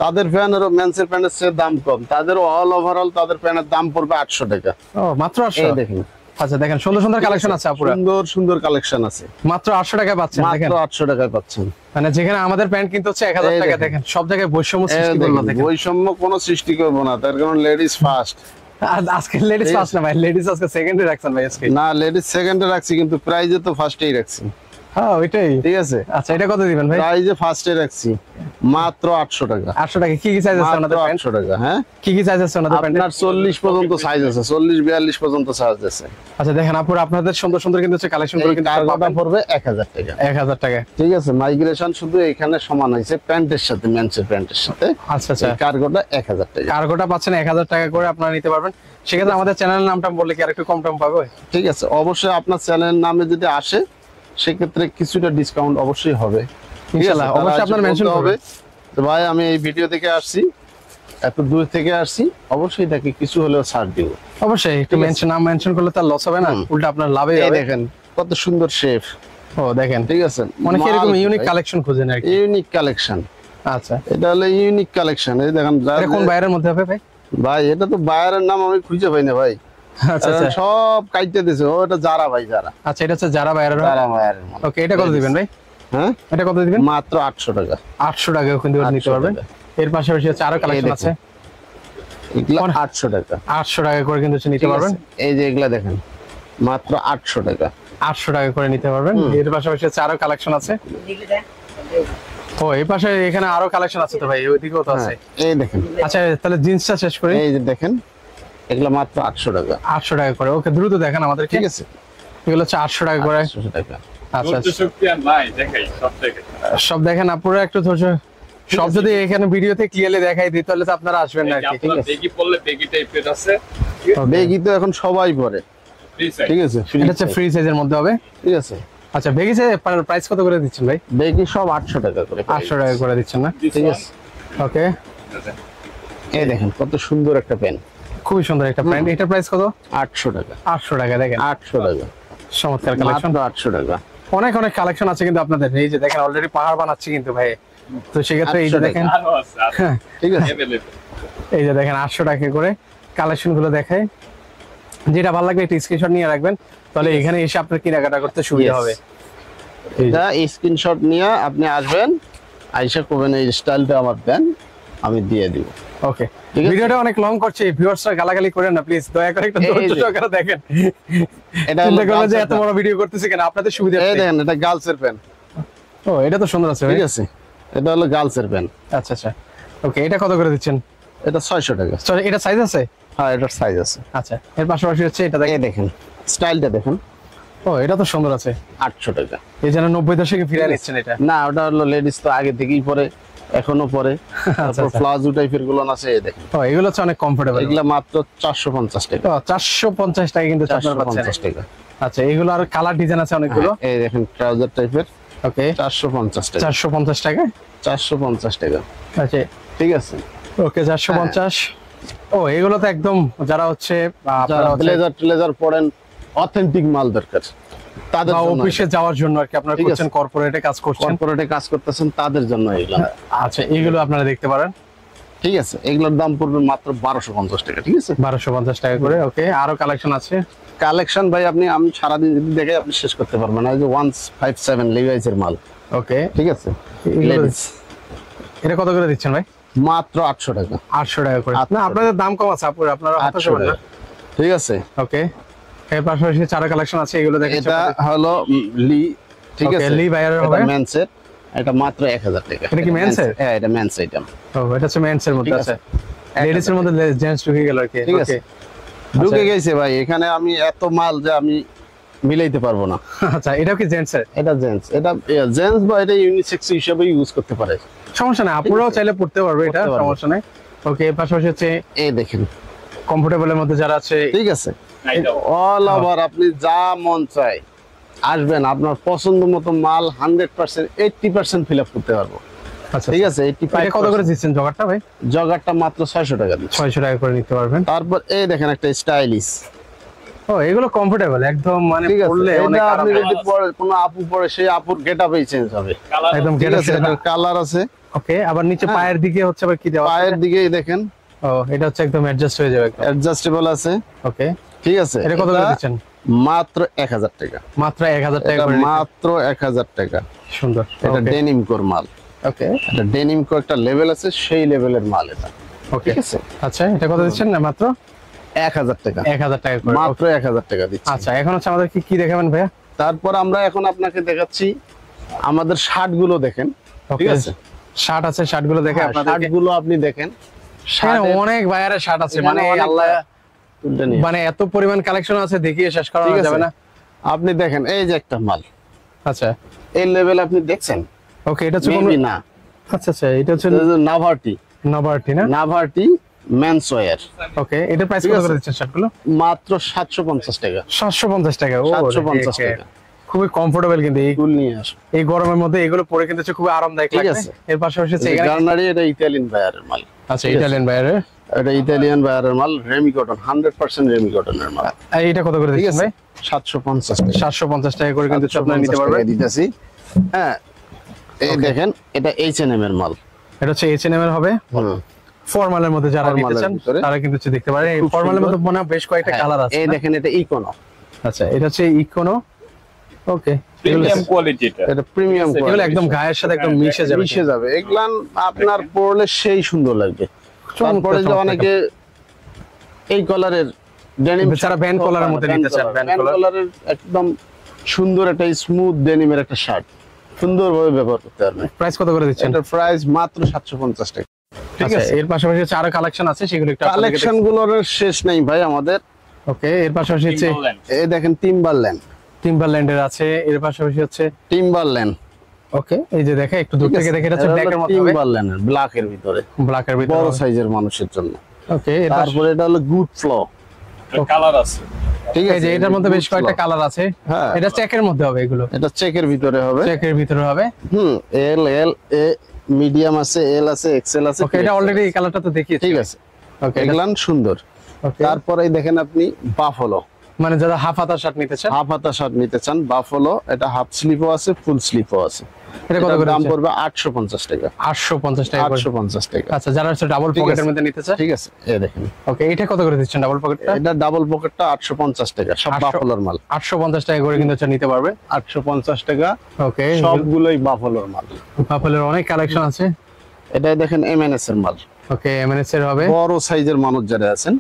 তাদের প্যান্টের মেন্সের প্যান্টের চেয়ে দাম কম। তাদের অল ওভারঅল তাদের প্যান্টের দাম পড়বে 800 টাকা। ও, মাত্র 800? এই দেখেন, আচ্ছা, দেখেন সুন্দর সুন্দর কালেকশন আছে আপুরা, সুন্দর সুন্দর কালেকশন আছে, মাত্র 800 টাকায় পাচ্ছেন। দেখেন, মাত্র 800 টাকায় পাচ্ছেন। মানে যেখানে আমাদের প্যান্ট কিন্তু হচ্ছে 1000 এই টাকা। দেখেন। দেখেন সব জায়গায় বৈষম্য এই সৃষ্টি দেখেন, করলো। দেখেন বৈষম্য কোনো সৃষ্টি করবো না, তার কারণ লেডিস ফার্স্ট। আজকে লেডিস ফার্স্ট না ভাই, লেডিস আজকে সেকেন্ডে রাখছেন ভাই আজকে। না, লেডিস সেকেন্ডে রাখছি, কিন্তু প্রাইজে তো ফার্স্টেই রাখছি। হ্যাঁ, ওইটাই। ঠিক আছে, আচ্ছা, এটা কত দিবেন ভাই? প্রাইজে ফার্স্টে রাখছি মাত্র 800 টাকা। 800 টাকা। কি কি সাইজ আছে মাত্র ওনাদের প্যান্ট? 800 টাকা। হ্যাঁ, কি কি সাইজ আছে ওনাদের প্যান্টে? আপনার 40 পর্যন্ত সাইজ আছে, 40-42 পর্যন্ত সাইজ আছে। আচ্ছা, দেখেন আপুরা, আপনাদের সুন্দর সুন্দর কিন্তু হচ্ছে কালেকশন গুলো এই কিন্তু কার্গোটা পাবেন পড়বে 1000 টাকা। 1000 টাকা। ঠিক আছে, মাইগ্রেশন শুধু এখানে সমান হয়েছে প্যান্টের সাথে, মেন্সের প্যান্টের সাথে। আচ্ছা আচ্ছা, এই কার্গোটা 1000 টাকা। কার্গোটা পাচ্ছেন 1000 টাকা করে, আপনারা নিতে পারবেন। সেক্ষেত্রে আমাদের চ্যানেলের নামটা বললে কি আরেকটু কম টম পাবে? ঠিক আছে, অবশ্যই আপনার চ্যানেলের নামে যদি আসে, সেক্ষেত্রে কিছুটা ডিসকাউন্ট অবশ্যই হবে। ঠিক আছে, ইনশাআল্লাহ, তারা অবশ্যই এসে আপনার মেনশন বলতে হবে। তো ভাই আমি এই ভিডিও থেকে আসছি, এত দূর থেকে আসছি, অবশ্যই তাকে কিছু হলেও ছাড় দিব। অবশ্যই একটু মেনশন, নাম মেনশন করলে তার লস হবে না, উল্টা আপনার লাভই এই হবে। দেখেন কত সুন্দর শেফ। ও দেখেন, ঠিক আছে, অনেকে এরকম ইউনিক কালেকশন খুঁজেন আর কি। Unique collection. আচ্ছা, এটা হলো ইউনিক কালেকশন। এই দেখেন এটা কোন বাইরের মধ্যে হবে ভাই? ভাই, এটা তো বাইরের নাম আমি খুঁজে পাই না ভাই। আচ্ছা আচ্ছা, সব কাইটে দিছে। ও এটা যারা ভাই, যারা আচ্ছা, এটা হচ্ছে যারা বাইরের। যারা বাইরের মাল। ওকে, এটা কত দিবেন ভাই? হ্যাঁ, এটা কত দিবেন? মাত্র 800 টাকা। 800 টাকা কিন্তু নিতে 800 পারবেন। টাকা। এর পাশাপাশি হচ্ছে আরো কালেকশন দেখুন। আছে, এগুলা 800 টাকা। 800 টাকা করে কিন্তু হচ্ছে নিতে ঠিক পারবেন। আছে, এই যে এগুলা দেখেন, মাত্র 800 টাকা। 800 টাকা করে নিতে পারবেন। এর পাশাপাশি হচ্ছে আরো কালেকশন আছে। ও, এই পাশে এখানে আরো কালেকশন আছে তো ভাই, ওইদিকেও তো আছে। হ্যাঁ, এই দেখেন, আচ্ছা, তাহলে জিন্সটা শেষ করি। এই যে দেখেন, এগুলা মাত্র 800 টাকা। 800 টাকা করে। ওকে, দ্রুত দেখেন আমাদের। ঠিক আছে, এগুলো হচ্ছে 800 টাকা করে। 800 টাকা। আচ্ছা, ধৈর্য শক্তি আর নাই, দেখাই সব থেকে। সব দেখেন আপুরা, একটু ধৈর্য। সব যদি এখানে ভিডিওতে ক্লিয়ারলি দেখাই দিই তাহলে তো আপনারা আসবেন না আর কি। ঠিক আপনারা আছে, বেগি পড়লে বেগি টাইপের আছে, বেগি তো এখন সবাই পরে। Free size. ঠিক আছে, এটা হচ্ছে ফ্রি সাইজের মধ্যে হবে। ঠিক আছে, আচ্ছা, বেগি সাইজ প্রাইস কত করে দিচ্ছেন ভাই? বেগি সব 800 টাকা করে। 800 টাকা করে দিচ্ছেন না? ঠিক আছে, ওকে, এই দেখেন কত সুন্দর একটা পেন। খুবই সুন্দর একটা প্যান্ট। এটার প্রাইস কত? 800 টাকা। 800 টাকা। দেখেন 800 টাকা, চমৎকার কালেকশন। মাত্র 800 টাকা। অনেক অনেক কালেকশন আছে কিন্তু আপনাদের। এই যে দেখেন অলরেডি পাহাড় বানাচ্ছি কিন্তু ভাই। তো সেক্ষেত্রে এই যে 800 দেখেন, আরো আছে, আরো হ্যাঁ, ঠিক আছে, available। এই যে দেখেন 800 টাকা করে কালেকশন গুলো দেখায়। যেটা ভালো লাগবে একটু স্ক্রিনশট নিয়ে রাখবেন, তাহলে এখানে এসে আপনার কেনাকাটা করতে সুবিধা Yes. হবে। এই যে, এটা স্ক্রিনশট নিয়ে আপনি আসবেন, আইসা করবেন এই স্টাইলটা আমার দেন, আমি দিয়ে দিব। ওকে, ঠিক আছে। ভিডিওটা অনেক লং করছে, ভিউয়ার্সরা গালাগালি করেন না প্লিজ, দয়া করে একটু এই ধৈর্য যে। সহকারে দেখেন। এটা হলো চিন্তা করবেন যে girls-এর এত বড় ভিডিও করতেছি কেন, আপনাদের সুবিধা। এই দেখেন, এটা গার্লসের প্যান্ট। ও, এটা তো সুন্দর আছে ভাই। ঠিক আছে, এটা হলো গার্লসের প্যান্ট। আচ্ছা আচ্ছা, ওকে, এটা কত করে দিচ্ছেন? এটা 600 টাকা। সরি, এটা সাইজ আছে? হ্যাঁ, এটার সাইজ আছে। আচ্ছা, এর পাশাপাশি হচ্ছে এটা এই দেখেন। দেখেন, স্টাইলটা দেখেন। ও, এটা তো সুন্দর আছে। 800 টাকা। এই যেন 90 দশকে ফিরে নিচ্ছেন এটা। না, ওটা হলো লেডিস, তো আগে থেকেই পরে, এখনো পরে। তারপর আচ্ছা। প্লাজো টাইপের গুলো আছে, এই দেখেন। ও, এগুলো হচ্ছে অনেক কমফোর্টেবল। এগুলা মাত্র 450 টাকা। তো 450 টাকা কিন্তু আপনারা পাচ্ছেন। 450 টাকা। আচ্ছা, এগুলো আর কালার ডিজাইন আছে অনেকগুলো। এই দেখেন, ট্রাউজার টাইপের, ওকে, 450 টাকা। 450 টাকা। 450 টাকা। আচ্ছা, ঠিক আছে। ওকে, 450। ও, এগুলো তো একদম যারা হচ্ছে যারা ব্লেজার ট্লেজার পরেন, অথেন্টিক মাল দরকার, তাদের জন্য। অফিসে যাওয়ার জন্য আর কি, আপনারা ঠিক আছে। করছেন কর্পোরেটে কাজ করছেন। কর্পোরেটে কাজ করতেছেন, তাদের জন্য এগুলো। আচ্ছা, এগুলো আপনারা দেখতে পারেন। ঠিক আছে, এগুলোর দাম পড়বে মাত্র 1250 টাকা। ঠিক আছে, 1250 টাকা করে। ওকে, আরো কালেকশন আছে। কালেকশন ভাই আমি সারাদিন যদি দেখে আপনি শেষ করতে পারবেন না। এই যে 157 লিভাইস এর মাল। ওকে, ঠিক আছে, এগুলো- লেডিস, এটা কত করে দিচ্ছেন ভাই? মাত্র 800 টাকা। 800 টাকা করে। 800 না, আপনাদের দাম কম আছে আপুর, আপনারা হতাশ 800 হবেন না। টাকা। ঠিক আছে, ওকে, এর পাশাপাশি চারা কালেকশন আছে, এগুলো দেখেন। এটা হলো লি। ঠিক Okay, আছে, লি বায়ারের এটা হবে। মেন্সের, এটা মাত্র 1000 টাকা। এটা কি men's এর? হ্যাঁ, এটা মেন্স আইটেম। ও, এটা হচ্ছে মেন্স এর মধ্যে ঠিক আছে। আছে। লেডিস এর মধ্যে জেন্টস ঢুকে গেল আর কি। ঠিক ওকে, আছে, ঢুকে গেছে ভাই এখানে। আমি এত মাল যে আমি মিলাইতে পারবো না। আচ্ছা, এটাও কি জেন্টস এর? এটা জেন্টস, এটা জেন্টস বা এটা ইউনিসেক্স হিসেবে ইউজ করতে পারে। সমস্যা নাই, আপুরাও চাইলে পড়তে পারবে, এটা পড়তে পারবে। সমস্যা নাই। ওকে, এর পাশাপাশি হচ্ছে এই দেখেন। কমফোর্টেবলের মধ্যে যারা আছে। ঠিক আছে, না, এটাও। অল ওভার আপনি যা মন চায় আসবেন, আপনার পছন্দ মতো মাল 100% 80% ফিল আপ করতে পারবো। আচ্ছা, ঠিক আছে, এটা কত করে 85%। দিচ্ছেন জগারটা ভাই? জগারটা মাত্র 600 টাকা দিচ্ছি। 600 টাকা করে নিতে পারবেন। তারপর এই দেখেন একটা স্টাইলিশ। ও, এগুলো কমফোর্টেবল একদম, মানে ঠিক আছে, পরলে অনেক এটা আরাম আপনি লাগে। যদি কোনো আপু পরে, সেই আপুর গেটআপই চেঞ্জ হবে। কালার একদম ঠিক গেট আছে, আছে। এটার কালার আছে। ওকে, আবার নিচে হ্যাঁ। পায়ের দিকে হচ্ছে আবার কি দেওয়া আছে? পায়ের দিকেই দেখেন, ও, এটা হচ্ছে একদম অ্যাডজাস্ট হয়ে যাবে একদম। অ্যাডজাস্টেবল আছে। ওকে, ঠিক আছে, এটা কত করে এটা দিচ্ছেন? মাত্র 1000 টাকা। মাত্র 1000 টাকা এটা করে নিচ্ছেন। মাত্র 1000 টাকা। সুন্দর। এটা ডেনিম কোর মাল। ওকে, এটা ডেনিম কোর একটা লেভেল আছে, সেই লেভেলের মাল এটা। ওকে, ঠিক আছে, আচ্ছা, এটা কত দিচ্ছেন? না, মাত্র 1000 টাকা। 1000 টাকা করে। মাত্র 1000 টাকা দিচ্ছি। আচ্ছা, এখন হচ্ছে আমাদের কি দেখাবেন ভাইয়া? তারপর আমরা এখন আপনাকে দেখাচ্ছি আমাদের শার্ট গুলো দেখেন। ঠিক ওকে, আছে, শার্ট আছে, শার্ট গুলো দেখে শার্ট আপনাদের গুলো আপনি দেখেন। শার্টের অনেক ভাইয়ারের শার্ট আছে, এখানে মানে অনেক আল্লাহ, তুলতে নিয়ে। মানে এত পরিমাণ কালেকশন আছে, দেখিয়ে শেষ করা ঠিক আছে, যাবে না। আপনি দেখেন এই যে একটা মাল, আচ্ছা, এই লেভেল আপনি দেখছেন? ওকে, এটা হচ্ছে Maybe না। আচ্ছা আচ্ছা, এটা হচ্ছে নাভার্টি, নবার্টি না? নাভার্টি মেন্স ওয়্যার। ওকে, এটার প্রাইস ঠিক কত আছে। করে দিচ্ছেন শার্টগুলো? মাত্র 750 টাকা। 750 টাকা। ও, 750 দেখে। টাকা। খুবই কমফোর্টেবল কিন্তু ফুল নিয়ে আসুন। এই গরমের মধ্যে এগুলো পরে কিন্তু হচ্ছে খুবই আরামদায়ক ঠিক লাগবে। আছে। এর পাশাপাশি হচ্ছে এখানে গার্নারি, এটা ইতালিয়ান বায়ারের মাল। আচ্ছা, ঠিক আছে। ইটালিয়ান বাইরে। এটা ইতালিয়ান বায়ারের মাল, রেমি কটন, 100% রেমি কটনের মাল। এইটা কত করে ঠিক দিচ্ছেন আছে, ভাই? 750 টাকা। 750 টাকা করে কিন্তু আপনারা নিতে 750 পারবেন। টাকা দিতেছি। হ্যাঁ, এই দেখেন, এটা H&M এর মাল। এটা হচ্ছে H&M এর হবে। ফর্মালের মধ্যে যারা নিতে ফর্মালের চান ভিতরে। তারা কিন্তু হচ্ছে দেখতে পারে। এই খুব ফর্মালের সুন্দর। মধ্যে মনে হয় বেশ কয়েকটা কালার আছে। এই না? দেখেন, এটা ইকোনো। আচ্ছা, এটা হচ্ছে ইকোনো। ওকে, প্রিমিয়াম কোয়ালিটি এটা। এটা প্রিমিয়াম এগুলো একদম গায়ের সাথে একদম মিশে যাবে। মিশে যাবে। এগুলান আপনার পরলে সেই সুন্দর লাগবে। তারপরে যে অনেকে এই কলারের ডেনিম, যারা band collar এর মধ্যে নিতে চান, band collar। কলারের একদম সুন্দর একটা স্মুথ ডেনিমের একটা শার্ট সুন্দরভাবে ব্যবহার করতে পারবেন। প্রাইস কত করে দিচ্ছেন? এটার প্রাইস মাত্র 750 টাকা। ঠিক আচ্ছা, আছে, এর পাশাপাশি হচ্ছে আরো কালেকশন আছে, সেগুলো একটু কালেকশন গুলোর শেষ নেই ভাই আমাদের। ওকে, এর পাশাপাশি হচ্ছে Timberland। এই দেখেন, টিম্বারল্যান্ডের আছে। এর পাশাপাশি হচ্ছে টিম্বারল্যান্ড। ওকে, এই যে দেখে একটু দূর থেকে দেখে, এটা হচ্ছে ব্ল্যাকের মধ্যে হবে, টিম্বারল্যান্ডের ব্ল্যাক এর ভিতরে, ব্ল্যাকের বড় ভিতরে। সাইজের মানুষের জন্য। ওকে, এর তারপরে এটা হলো গুড ফ্লো। কালার আছে। ঠিক এই আছে, যে এটার মধ্যে বেশ Good কয়েকটা flow। কালার আছে। হ্যাঁ। এটা চেকের মধ্যে হবে, এগুলো এটা চেকের ভিতরে হবে। চেকের ভিতরে হবে। এল এল এ মিডিয়াম আছে, এল আছে, এক্সেল আছে। ওকে, এটা অলরেডি এই কালারটা তো দেখিয়েছি। ঠিক আছে, ওকে, এগুলান সুন্দর। ওকে তারপরে দেখেন আপনি বাফলো, মানে যারা হাফ হাতা শার্ট নিতে চান, হাফ হাতা শার্ট নিতে চান, বাফলো এটা হাফ স্লিপও আছে, ফুল স্লিপও আছে। এটা কত এটার করে দাম দিচ্ছেন? পড়বে 850 টাকা। 850 টাকা করে। 850 টাকা। আচ্ছা, যারা হচ্ছে ডাবল ঠিক পকেটের আছে। মধ্যে নিতে চায়, ঠিক আছে, এই দেখেন ওকে, এটা কত করে দিচ্ছেন ডাবল পকেটটা? এটা ডাবল পকেটটা 850 টাকা, সব 800 বাফলোর মাল। 850 টাকা করে কিন্তু হচ্ছে নিতে পারবেন। 850 টাকা, ওকে, সবগুলোই বাফলোর মাল। বাফেলোর অনেক কালেকশন আছে। এটা দেখেন এমএনএস এর মাল, ওকে, এমএনএস এর হবে। বড় সাইজের মানুষ যারা আছেন,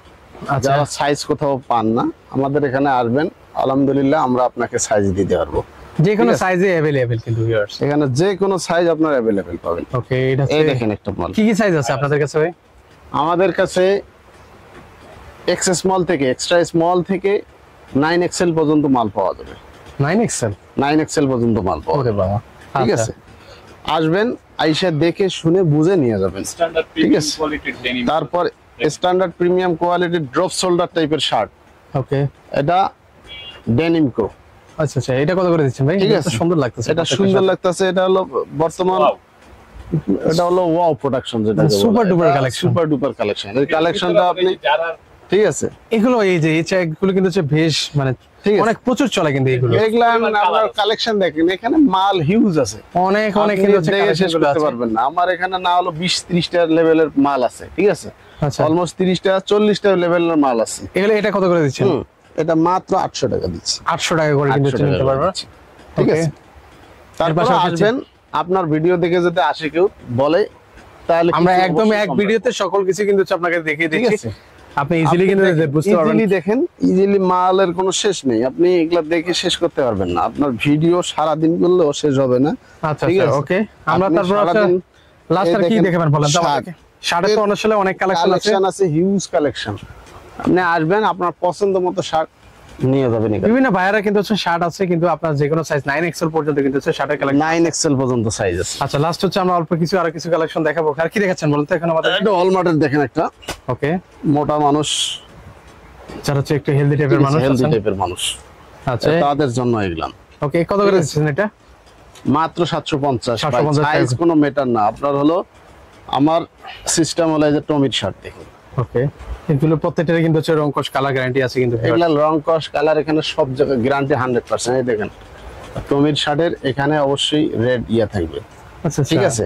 আচ্ছা, যারা সাইজ কোথাও পান না, আমাদের এখানে আসবেন, আলহামদুলিল্লাহ আমরা আপনাকে সাইজ দিতে পারবো। যে কোনো ঠিক আছে। সাইজে अवेलेबल কিন্তু ভিউয়ার্স। এখানে যে কোনো সাইজ আপনার অ্যাভেলেবেল পাবেন। ওকে, এটা এই হচ্ছে দেখেন একটা মাল কি কি সাইজ আছে আপনাদের কাছে ভাই? আমাদের কাছে এক্স স্মল থেকে এক্সট্রা স্মল থেকে 9XL পর্যন্ত মাল পাওয়া যাবে। 9XL? 9XL পর্যন্ত মাল পাওয়া ওরে যাবে। বাবা, ঠিক আচ্ছা। আছে, আসবেন, আইসা দেখে শুনে বুঝে নিয়ে যাবেন। স্ট্যান্ডার্ড ঠিক প্রিমিয়াম আছে। কোয়ালিটির ডেনিম। তারপর স্ট্যান্ডার্ড প্রিমিয়াম কোয়ালিটির ড্রপ শোল্ডার টাইপের শার্ট, ওকে, এটা ডেনিমকো। আচ্ছা আচ্ছা, এটা কত করে দিচ্ছেন ভাই? ঠিক এটা আছে। তো সুন্দর লাগতেছে। এটা সুন্দর লাগতেছে, এটা হলো বর্তমান, Wow, এটা হলো ওয়াও প্রোডাকশন, যেটা Super duper collection। Super duper collection. এই কালেকশনটা আপনি, যারা ঠিক আছে, এগুলো এই যে এই চেকগুলো কিন্তু হচ্ছে বেশ মানে ঠিক আছে, অনেক প্রচুর চলে কিন্তু এগুলো। এগুলা পরিমাণ আপনার colour আছে। কালেকশন দেখেন, এখানে মাল হিউজ আছে, অনেক অনেক আপনি কিন্তু হচ্ছে দেখে শেষ কালেকশনগুলো করতে আছে। পারবেন না। আমার এখানে না হলো 20-30টা লেভেলের মাল আছে, ঠিক আছে, আচ্ছা, অলমোস্ট 30টা-40টা লেভেলের মাল আছে। এগুলো এটা কত করে দিচ্ছেন? এটা মাত্র 800 টাকা দিচ্ছি। 800 টাকা করে কিন্তু 800 হচ্ছে নিতে টাকা পারবেন। দিচ্ছি। ঠিক Okay। আছে, তারপর পাশাপাশি আসবেন, আপনার ভিডিও দেখে যদি আসে কেউ বলে, তাহলে আমরা কিছু একদম অবশ্যই এক কম ভিডিওতে সকল কিছু কিন্তু হচ্ছে আপনাকে দেখিয়ে ঠিক দিচ্ছি। আছে। আপনি ইজিলি কিন্তু বুঝতে পারবেন। ইজিলি দেখেন, ইজিলি মালের কোনো শেষ নেই, আপনি এগুলা দেখে শেষ করতে পারবেন না। আপনার ভিডিও সারা দিন করলেও শেষ হবে না। আচ্ছা ঠিক আচ্ছা, আছে। ওকে, আমরা আপনি তারপর সারাদিন লাস্ট আর এই কি দেখেন, দেখাবেন বলেন তো শার্ট। আমাদেরকে? শার্টের তো আসলে অনেক কালেকশন আছে। কালেকশন আছে, হিউজ কালেকশন। আপনি আসবেন, আপনার পছন্দ মতো শার্ট নিয়ে যাবেন এখানে। বিভিন্ন ভাইয়ারা কিন্তু হচ্ছে শার্ট আছে, কিন্তু আপনার যে কোনো সাইজ 9XL পর্যন্ত কিন্তু হচ্ছে শার্টের কালেকশন। 9XL পর্যন্ত সাইজ আছে। আচ্ছা, লাস্ট হচ্ছে আমরা অল্প কিছু আরো কিছু কালেকশন দেখাবো। আর কি দেখাচ্ছেন বলুন তো এখন আমাদের? এটা অলমার্টের দেখেন, একটা ওকে, মোটা মানুষ, যারা হচ্ছে একটু হেলদি টাইপের মানুষ হেলদি আছেন। টাইপের মানুষ, আচ্ছা, তাদের জন্য এগুলাম। ওকে, কত করে দিচ্ছেন এটা? মাত্র 750। 750 সাইজ টাকা। কোনো মেটার না। আপনার হলো, আমার সিস্টেম হলো এই যে টমির শার্ট দেখুন, ওকে, এগুলো প্রত্যেকটারে কিন্তু হচ্ছে রং কস কালার গ্যারান্টি আছে কিন্তু। এগুলা রং কস কালার এখানে সব জায়গায় গ্যারান্টি 100%। এই দেখেন টমির শার্টের এখানে অবশ্যই রেড ইয়া থাকবে, আচ্ছা, ঠিক আছে।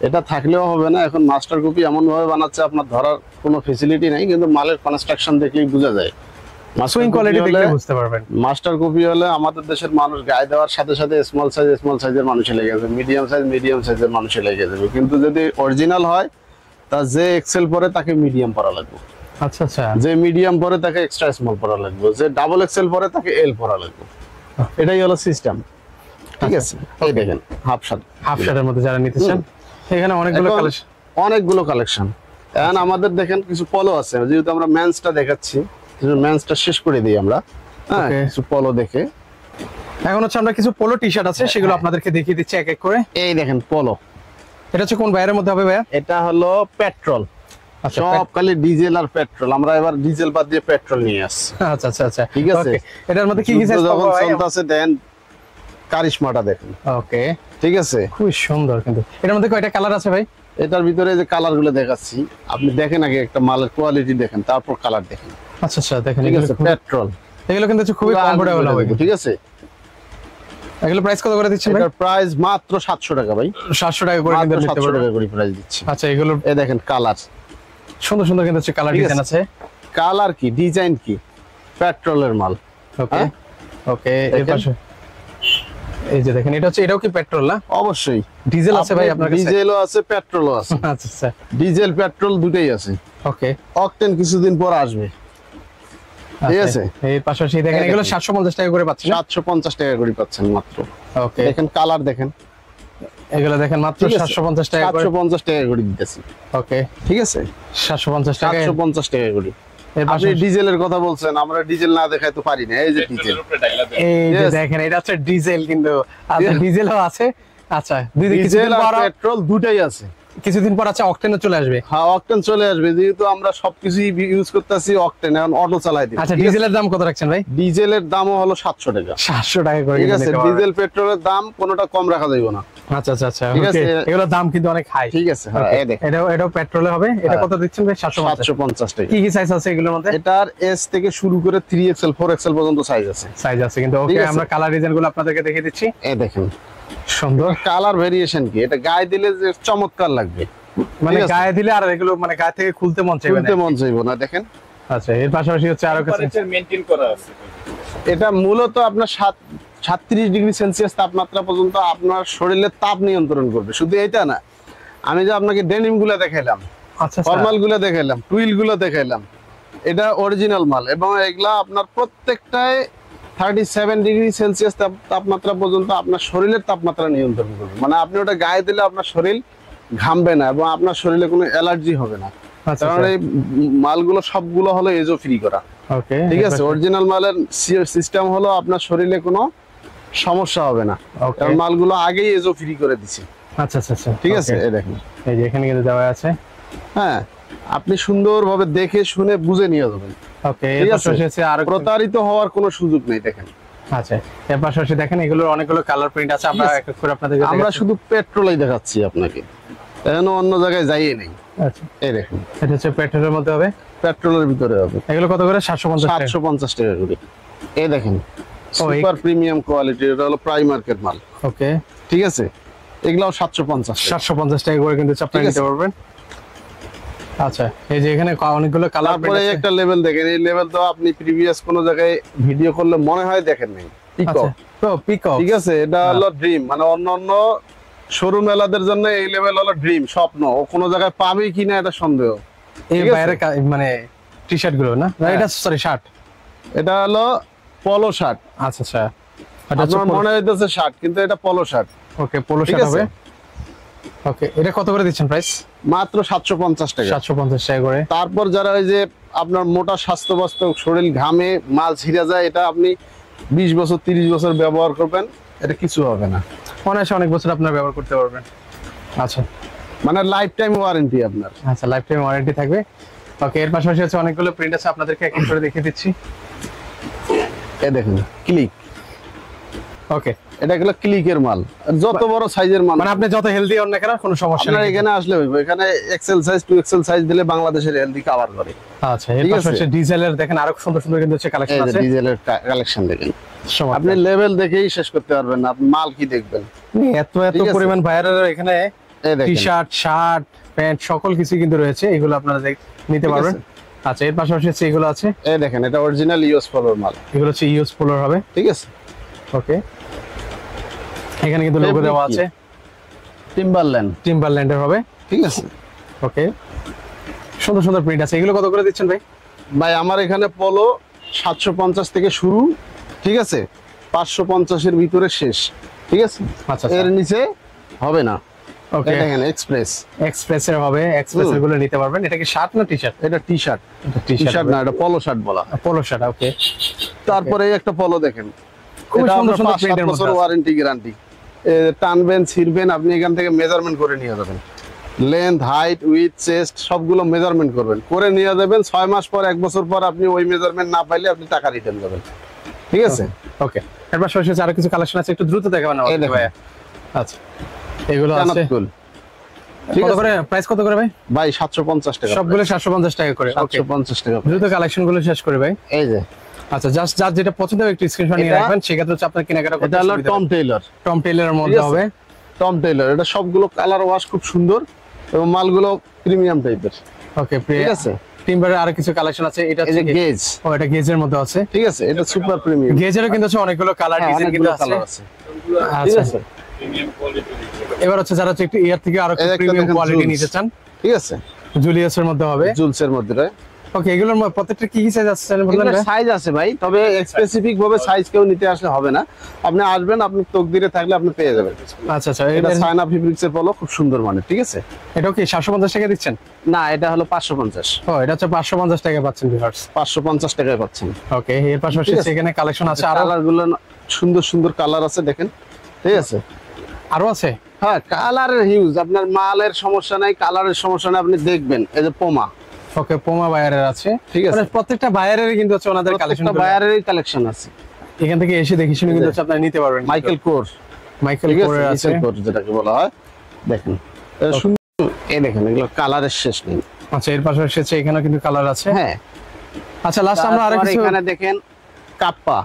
এটা থাকলেও হবে না, এখন মাস্টার কপি এমন ভাবে বানাচ্ছে আপনার ধরার কোনো ফেসিলিটি নাই, কিন্তু মালের কনস্ট্রাকশন দেখলেই বোঝা যায়। সুইং কোয়ালিটি দেখলে বুঝতে পারবেন। মাস্টার কপি হলে আমাদের দেশের মানুষ গায়ে দেওয়ার সাথে সাথে স্মল সাইজের মানুষে লেগে যাবে, মিডিয়াম সাইজের মানুষে লেগে যাবে। কিন্তু যদি অরিজিনাল হয়, তা যে এক্সেল পরে তাকে মিডিয়াম পরা লাগবে, আচ্ছা আচ্ছা, যে মিডিয়াম পরে তাকে এক্সট্রা স্মল পরা লাগবে, যে ডাবল এক্সেল পরে তাকে এল পরা লাগবে। এটাই হলো সিস্টেম, ঠিক আছে। এই দেখেন হাফ শার্ট, হাফ শার্টের মধ্যে যারা নিতে চান, এখানে অনেকগুলো এখন কালেকশন। অনেকগুলো কালেকশন। এখন আমাদের দেখেন কিছু পলো আছে, যেহেতু আমরা মেন্সটা দেখাচ্ছি, মেন্সটা শেষ করে দিই আমরা। হ্যাঁ, Okay. কিছু পলো দেখে, এখন হচ্ছে আমরা কিছু পোলো টি শার্ট আছে, সেগুলো আপনাদেরকে দেখিয়ে দিচ্ছি এক এক করে। এই দেখেন পলো, এটা হচ্ছে কোন বাইরের মধ্যে হবে ভাইয়া? এটা হলো পেট্রোল, আচ্ছা, সব খালি ডিজেল আর পেট্রোল। আমরা এবার ডিজেল বাদ দিয়ে পেট্রোল নিয়ে আসছি, আচ্ছা আচ্ছা আচ্ছা, ঠিক আছে। Okay, এটার মধ্যে কি কি যুদ্ধ সাইজ যখন পাবো ভাই? চলতেছে দেন, কারিশমাটা দেখেন, ওকে, ঠিক আছে। খুব সুন্দর কিন্তু। এটার মধ্যে কয়টা কালার আছে ভাই? এটার ভিতরে যে কালার গুলো দেখাচ্ছি, আপনি দেখেন আগে একটা মালের কোয়ালিটি দেখেন, তারপর কালার দেখেন, আচ্ছা আচ্ছা, দেখেন ঠিক এগুলো আছে। খুব- পেট্রোল এগুলো কিন্তু হচ্ছে খুবই কমফোর্টেবল হবে। ঠিক আছে। এগুলো প্রাইস কত করে দিচ্ছেন ভাই? এটার প্রাইস মাত্র 700 টাকা ভাই, 700 টাকা করে কিন্তু মাত্র নিতে 700 পারবেন। টাকা করে প্রাইস দিচ্ছি। আচ্ছা, এগুলো এই দেখেন কালার, সুন্দর সুন্দর কিন্তু হচ্ছে কালার ঠিক ডিজাইন আছে। কালার কি, ডিজাইন কি, পেট্রোলের মাল। ওকে হ্যাঁ? ওকে, এর দেখেন। পাশে এই যে দেখেন, এটা হচ্ছে, এটাও কি পেট্রোল না অবশ্যই ডিজেল আছে ভাই আপনার কাছে? ডিজেলও আছে, পেট্রোলও আছে। আচ্ছা আচ্ছা, ডিজেল পেট্রোল দুটেই আছে। ওকে, অকটেন কিছুদিন পর আসবে, ঠিক আছে। এর পাশাপাশি দেখেন এই এগুলো দেখেন। 750 টাকা করে পাচ্ছেন। 750 টাকা করে পাচ্ছেন মাত্র। ওকে, দেখেন কালার দেখেন, এগুলো দেখেন মাত্র ঠিক আছে। 750 টাকা করে। 750 টাকা করে দিতেছি, ওকে, ঠিক আছে। 750 টাকা। 750 টাকা করে। এর আপনি পাশাপাশি ডিজেলের কথা বলছেন, আমরা ডিজেল না দেখাই তো পারি না। এই যে ডিজেল, পেট্রোলের উপরে ডাইলা দেয়। এই যে Yes. দেখেন, এটা হচ্ছে ডিজেল কিন্তু। আচ্ছা, Yes. ডিজেলও আছে। আচ্ছা, দুই দিকে ডিজেল কিছুদিন আর পর পেট্রোল দুটাই আছে। কিছুদিন পর আছে অক্টেনও চলে আসবে। হ্যাঁ অকটেন চলে আসবে, যেহেতু আমরা সবকিছুই ইউজ করতেছি অকটেন, এখন অটো চালাই দিই। আচ্ছা ডিজেলের দাম কত রাখছেন ভাই? ডিজেলের দামও হলো 700 টাকা। 700 টাকা করে ঠিক কিন্তু আছে, নিতে পারবেন। ডিজেল পেট্রোলের দাম কোনোটা কম রাখা যাবে না। আচ্ছা আচ্ছা আচ্ছা ঠিক ওকে, আছে। এগুলোর দাম কিন্তু অনেক হাই। ঠিক আছে, হ্যাঁ এই দেখেন এটাও পেট্রোলে হবে। এটা হ্যাঁ। কত দিচ্ছেন ভাই? 750। 750 টাকা। কি কি সাইজ আছে এগুলোর মধ্যে? এটার এস থেকে শুরু করে 3XL 4XL পর্যন্ত সাইজ আছে। সাইজ আছে কিন্তু ঠিক ওকে, আছে। আমরা কালার ডিজাইন গুলো আপনাদেরকে দেখিয়ে দিচ্ছি। এই দেখেন সুন্দর, কালার ভেরিয়েশন কি, এটা গায়ে দিলে যে চমৎকার লাগবে, মানে ঠিক আছে। গায়ে দিলে আর এগুলো মানে গায়ে থেকে খুলতে মন চাইবে না। খুলতে মন চাইবো না, দেখেন। আচ্ছা এর পাশাপাশি হচ্ছে আরো কিছু। টেম্পারেচার মেইনটেইন করা আছে। এটা মূলত আপনার 37 ডিগ্রি সেলসিয়াস তাপমাত্রা পর্যন্ত আপনার শরীরের তাপ নিয়ন্ত্রণ করবে। শুধু এটা না, আমি যে আপনাকে ডেনিম গুলা দেখাইলাম, আচ্ছা ফর্মাল গুলা দেখাইলাম, টুইল গুলা দেখাইলাম, এটা অরিজিনাল মাল এবং এগুলা আপনার প্রত্যেকটাই 37 ডিগ্রি সেলসিয়াস তাপমাত্রা পর্যন্ত আপনার শরীরের তাপমাত্রা নিয়ন্ত্রণ করবে। মানে আপনি ওটা গায়ে দিলে আপনার শরীর ঘামবে না এবং আপনার শরীরে কোনো অ্যালার্জি হবে না। আচ্ছা কারণ এই মালগুলো সবগুলো হলো এজো ফ্রি করা। ওকে ঠিক আছে, অরিজিনাল মালের সিস্টেম হলো আপনার শরীরে কোনো সমস্যা হবে না, ওকে কারণ মালগুলো আগেই এজো ফ্রি করে দিছি। আচ্ছা আচ্ছা আচ্ছা ঠিক আছে, okay। এই দেখেন, এই যে এখানে কিন্তু দেওয়া আছে। হ্যাঁ আপনি সুন্দরভাবে দেখে শুনে বুঝে নিয়ে যাবেন। ওকে এর ঠিক আছে, পাশাপাশি হচ্ছে আরো প্রতারিত হওয়ার কোনো সুযোগ নেই। দেখেন আচ্ছা এর পাশাপাশি দেখেন এগুলোর অনেকগুলো কালার প্রিন্ট আছে, আমরা ঠিক আছে। এক এক করে আপনাদেরকে আমরা দেখাচ্ছি। শুধু পেট্রোলই দেখাচ্ছি আপনাকে, এখন অন্য জায়গায় যাইয়ে নেই। আচ্ছা এই দেখেন এটা হচ্ছে পেট্রোলের মধ্যে হবে। পেট্রোলের ভিতরে হবে এগুলো কত করে? 750 টাকা। 750 টাকা করে। এই দেখেন ও, এই- সুপার প্রিমিয়াম কোয়ালিটি, এটা হলো প্রাইম মার্কেট মাল। ওকে ঠিক আছে, এগুলাও 750 টাকা। 750 টাকা করে কিন্তু আপনারা ঠিক নিতে আছে। পারবেন। আচ্ছা এই যে এখানে অনেকগুলো কালার তারপরে প্রিন্ট আছে। একটা লেভেল দেখেন, এই লেভেল তো আপনি প্রিভিয়াস কোন জায়গায় ভিডিও করলে মনে হয় দেখেন নাই। পিকক, আচ্ছা তো পিকক ঠিক আছে, এটা হলো ড্রিম, মানে অন্য শোরুম এলাদের জন্য এই লেভেল হলো ড্রিম, স্বপ্ন। ও কোনো জায়গায় পাবে কিনা এটা সন্দেহ। এই ঠিক আছে। বাইরের মানে টি শার্ট গুলো না, হ্যাঁ। এটা সরি শার্ট। এটা হলো পলো শার্ট, আচ্ছা আচ্ছা এটা হচ্ছে আপনার মনে হইতেছে শার্ট কিন্তু এটা পলো শার্ট। ওকে পোলো ঠিক শার্ট আছে। হবে। ওকে এটা কত করে দিচ্ছেন প্রাইস? মাত্র 750 টাকা। 750 টাকা করে। তারপর যারা ওই যে আপনার মোটা স্বাস্থ্যবাস্ত শরীর ঘামে মাল ছিঁড়ে যায়, এটা আপনি 20 বছর 30 বছর ব্যবহার করবেন, এটা কিছু হবে না। অনায়াসে অনেক বছর আপনারা ব্যবহার করতে পারবেন। আচ্ছা মানে লাইফ টাইম ওয়ারেন্টি আপনার। আচ্ছা লাইফ টাইম ওয়ারেন্টি থাকবে। ওকে এর পাশাপাশি হচ্ছে অনেকগুলো প্রিন্ট আছে, আপনাদেরকে এক এক করে দেখিয়ে দিচ্ছি। এই দেখেন ক্লিক, ওকে এটা গেল ক্লিকের মাল, যত বড় সাইজের মাল মানে আপনি যত হেলদি হন না কেন কোনো সমস্যা আপনার নেই। এখানে আসলে হইব। এখানে এক্সেল সাইজ 2XL সাইজ দিলে বাংলাদেশের হেলদি কভার করে। আচ্ছা এর ঠিক আছে। পাশাপাশি ডিজেলের দেখেন আরো সুন্দর সুন্দর কিন্তু হচ্ছে এই কালেকশন যে আছে। ডিজেলের কালেকশন দেখেন, চমৎকার। আপনি লেভেল দেখেই শেষ করতে পারবেন না, আপনি মাল কি দেখবেন। এত এত ঠিক আছে। পরিমাণ ভাইরাল এখানে এই টি দেখেন, শার্ট শার্ট প্যান্ট সকল কিছু কিন্তু রয়েছে, এগুলো আপনারা নিতে ঠিক পারবেন। আছে। আচ্ছা এর পাশাপাশি হচ্ছে এগুলো আছে, এই দেখেন এটা অরিজিনাল ইউএস ফলোর মাল। এগুলো হচ্ছে ইউএস পোলোর হবে। ঠিক আছে, ওকে এখানে কিন্তু লোগো দেওয়া আছে, টিম্বারল্যান্ড। টিম্বারল্যান্ডের হবে। ঠিক আছে ওকে সুন্দর সুন্দর প্রিন্ট আছে, এগুলো কত করে দিচ্ছেন ভাই? ভাই আমার এখানে পলো 750 থেকে শুরু, ঠিক আছে, 550 এর ভিতরে শেষ। ঠিক আছে, আচ্ছা এর নিচে হবে না। ওকে এই দেখেন এক্সপ্রেস, এক্সপ্রেসের হবে, এক্সপ্রেসের গুলো নিতে পারবেন। এটা কি শার্ট না টি শার্ট? এটা টি শার্ট, টি শার্ট না, এটা পলো শার্ট বলা হয়। Polo shirt. ওকে তারপরে এই একটা পলো দেখেন, খুব এটা সুন্দর আপনার সুন্দর 5-7 প্রিন্টের বছর মধ্যে আছে। Warranty guarantee. টানবেন ছিড়বেন, আপনি এখান থেকে মেজারমেন্ট করে নিয়ে যাবেন, লেন্থ হাইট উইথ চেস্ট সবগুলো মেজারমেন্ট করবেন, করে নিয়ে যাবেন। 6 মাস পর 1 বছর পর আপনি ওই মেজারমেন্ট না পাইলে আপনি টাকা রিটার্ন করবেন। ঠিক আছে, ওকে এর পাশাপাশি হচ্ছে আরো কিছু কালেকশন আছে, একটু দ্রুত দেখাবেন এই আমাদের দেখুন। ভাই। আচ্ছা এগুলো আছে কানাতকুল। ঠিক কত আছে করে প্রাইস কত করে ভাই? ভাই 750 টাকা, সবগুলো 750 টাকা করে। ওকে 750 টাকা। দ্রুত কালেকশন গুলো শেষ করে ভাই। এই যে আচ্ছা জাস্ট যার যেটা পছন্দ হবে একটু স্ক্রিনশট নিয়ে এটা- রাখবেন, সেক্ষেত্রে হচ্ছে আপনার কেনাকাটা করতে এটা হলো সুবিধা টম হবে। টেইলর। টম টেইলরের ঠিক মধ্যে আছে। হবে। টম টেইলর, এটা সবগুলো কালার ওয়াশ খুব সুন্দর এবং মালগুলো প্রিমিয়াম টাইপের। ওকে ঠিক আছে, টিম্বারের আরো কিছু কালেকশন আছে, এটা এই যে হচ্ছে গেজ, ও এটা গেজের মধ্যে আছে। ঠিক আছে, এটা সুপার প্রিমিয়াম। গেজেরও কিন্তু হচ্ছে অনেকগুলো কালার ডিজাইন কিন্তু অনেকগুলো আছে। কালার আছে। ঠিক আচ্ছা আছে, প্রিমিয়াম কোয়ালিটি। এবার হচ্ছে যারা হচ্ছে একটু ইয়ার থেকে আরো এই একটা প্রিমিয়াম দেখেন কোয়ালিটি জুলস। নিতে চান, ঠিক আছে, জুলিয়াসের মধ্যে হবে। জুলসের মধ্যে রয়। ওকে এগুলোর প্রত্যেকটা কি কি সাইজ আছে জানেন বললেন এগুলোর ভাই? সাইজ আছে ভাই, তবে স্পেসিফিক ভাবে সাইজ কেউ নিতে আসলে হবে না। আপনি আসবেন, আপনি তকদিরে থাকলে আপনি পেয়ে যাবেন। আচ্ছা আচ্ছা এটা এটা চায়না ফেব্রিক্স এর পলো, খুব সুন্দর মানে। ঠিক আছে, এটাও কি 750 টাকা দিচ্ছেন? না এটা হলো 550, ও এটা হচ্ছে 550 টাকা পাচ্ছেন ভিউয়ার্স। 550 টাকায় পাচ্ছেন। ওকে এর পাশাপাশি ঠিক আছে। এখানে কালেকশন আছে আরো কালার গুলো সুন্দর সুন্দর কালার আছে দেখেন। ঠিক আছে, আরো আছে। হ্যাঁ কালারের হিউজ, আপনার মালের সমস্যা নাই, কালারের সমস্যা নাই, আপনি দেখবেন এই যে পোমা। ওকে, পোমা বায়ারের আছে, ঠিক আছে। মানে প্রত্যেকটা বায়ারেরই কিন্তু হচ্ছে ওনাদের কালেকশন, প্রত্যেকটা বায়ারেরই কালেকশন আছে। এখান থেকে এসে দেখে শুনে কিন্তু হচ্ছে আপনারা নিতে পারবেন। মাইকেল কোর, মাইকেল ঠিক আছে, কোরের আছে, মাইকেল কোর যেটাকে বলা হয়। দেখেন এটা সুন্দর, এই দেখেন এগুলো কালারের শেষ নেই। আচ্ছা এর পাশাপাশি হচ্ছে এখানেও কিন্তু কালার আছে। হ্যাঁ আচ্ছা লাস্ট আমরা আরেক তারপর কিছু এখানে দেখেন কাপ্পা।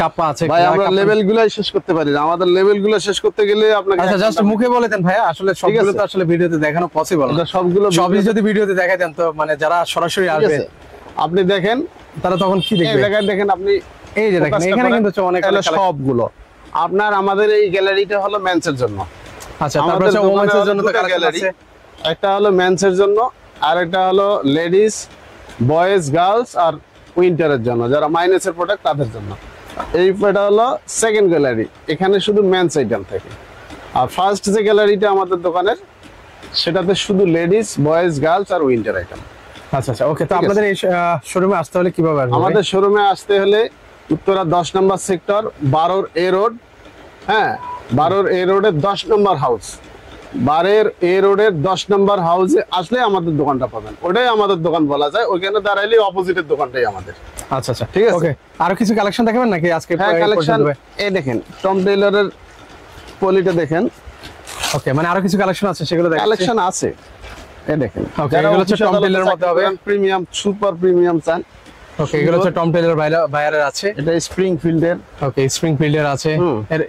কাপ্পা আছে ভাই আমরা লেভেল গুলাই শেষ করতে পারি না, আমাদের লেভেল গুলো শেষ করতে গেলে আপনাকে আচ্ছা জাস্ট মুখে বলে দেন ভাইয়া, আসলে সবগুলো তো আসলে ভিডিওতে দেখানো পসিবল না। এটা সবগুলো সবই যদি ভিডিওতে দেখাই দেন তো মানে যারা সরাসরি ঠিক আসবে আছে। আপনি দেখেন তারা তখন কি এই দেখবে? জায়গায় দেখেন আপনি, এই যে দেখেন focus টা এখানে করেন, কিন্তু হচ্ছে অনেক তাহলে collection। সবগুলো আপনার আমাদের এই গ্যালারিটা হলো মেন্সের জন্য। আচ্ছা তারপর আমাদের হচ্ছে দোকানে ওমেন্সের হলো জন্য তো দুটো কালেকশন gallery। আছে। একটা হলো মেন্সের জন্য, আর একটা হলো লেডিস, বয়েজ, গার্লস আর উইন্টারের জন্য, যারা মাইনাসের প্রোডাক্ট তাদের জন্য। এই এটা হলো সেকেন্ড গ্যালারি, এখানে শুধু মেন্স আইটেম থাকে। আর ফার্স্ট যে গ্যালারিটা আমাদের দোকানের, সেটাতে শুধু লেডিস, বয়েজ, গার্লস আর উইন্টার আইটেম। আচ্ছা আচ্ছা ওকে, তো ঠিক আছে। আপনাদের এই শোরুমে আসতে হলে কিভাবে আসবে? আমাদের শোরুমে আসতে হলে উত্তরা 10 নম্বর সেক্টর, 12 এ রোড। হ্যাঁ 12 এ রোডের 10 নম্বর হাউস, 12 এ রোডের 10 নম্বর হাউসে আসলে আমাদের দোকানটা পাবেন। ওটাই আমাদের দোকান বলা যায়, ওইখানে দাঁড়াইলে অপোজিটের দোকানটাই আমাদের। আচ্ছা আচ্ছা ঠিক আছে। ওকে, আরো কিছু কালেকশন দেখাবেন নাকি আজকে? হ্যাঁ কালেকশন এই দেখেন, টম টেইলরের পলিটা দেখেন, ওকে, মানে আরো কিছু কালেকশন আছে সেগুলো দেখাচ্ছি। কালেকশন আছে এই দেখেন। Okay, এগুলো হচ্ছে টম টেইলরের মধ্যে হবে। প্রিমিয়াম, সুপার প্রিমিয়াম চান। ওকে, এগুলো হচ্ছে টম টেইলর বায়ারের আছে। এটা স্প্রিংফিল্ডের, ওকে, স্প্রিংফিল্ডের আছে।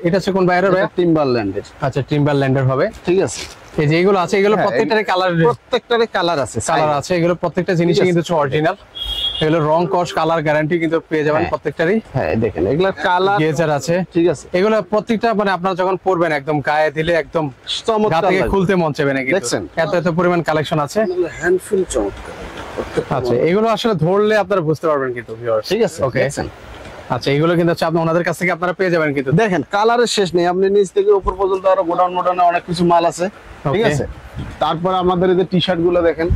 এটা হচ্ছে কোন বায়ারের ভাই? টিম্বারল্যান্ডের। আচ্ছা টিম্বারল্যান্ডের হবে। ঠিক আছে। এই যে এগুলো আছে, এগুলো হ্যাঁ, প্রত্যেকটারই কালার প্রত্যেকটারই কালার আছে, কালার আছে, এগুলো প্রত্যেকটা জিনিসই কিন্তু হচ্ছে অরিজিনাল। এগুলো রং কস কালার গ্যারান্টি কিন্তু পেয়ে যাবেন হ্যাঁ। প্রত্যেকটারই। হ্যাঁ দেখেন এগুলা কালার গেজার আছে, ঠিক আছে, এগুলো প্রত্যেকটা মানে আপনারা যখন পরবেন একদম গায়ে দিলে একদম গা চমৎকার থেকে লাগে। খুলতে মন চাইবে না কিন্তু। দেখছেন? এত এত পরিমাণ কালেকশন আছে। হ্যান্ডফুল চমৎকার। আচ্ছা এগুলো আসলে ধরলে আপনারা বুঝতে পারবেন কিন্তু ভিউয়ার্স। ঠিক আছে, ওকে, দেখছেন? আচ্ছা এগুলো কিন্তু হচ্ছে আপনি ওনাদের কাছ থেকে আপনারা পেয়ে যাবেন কিন্তু। দেখেন কালারের শেষ নেই, আপনি নিচ থেকে উপর পর্যন্ত আরো গোডাউন মোডাউনে অনেক কিছু মাল আছে। ঠিক Okay. আছে। তারপর আমাদের এই যে টি শার্ট গুলো দেখেন,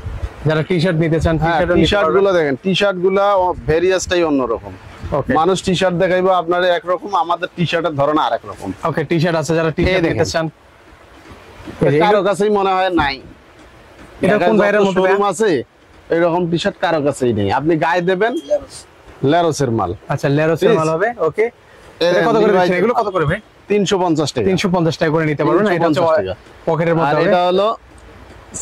যারা টি শার্ট নিতে চান হ্যাঁ টি শার্ট গুলো দেখেন, টি শার্ট গুলা ভেরিয়াসটাই অন্যরকম। ওকে মানুষ টি শার্ট দেখাইবো আপনার একরকম, আমাদের টি শার্টের ধরন আরেক রকম। ওকে, টি শার্ট আছে, যারা টি শার্ট দেখেন। নিতে চান এই যে কারো এগুলো- কাছেই মনে হয় নাই, এটা কোন বাইরের মধ্যে শোরুম আছে এরকম টি শার্ট কারো কাছেই নেই। আপনি গায়ে দেবেন লেরোসের মাল, আচ্ছা লেরোসের Please. মাল হবে। ওকে, এই এটা কত করে Levi's দিচ্ছেন? এগুলো কত করে ভাই? 350 টাকা। 350 টাকা করে নিতে পারবেন। এটা হচ্ছে 350 টাকা। পকেটের আর মধ্যে হবে। এটা হলো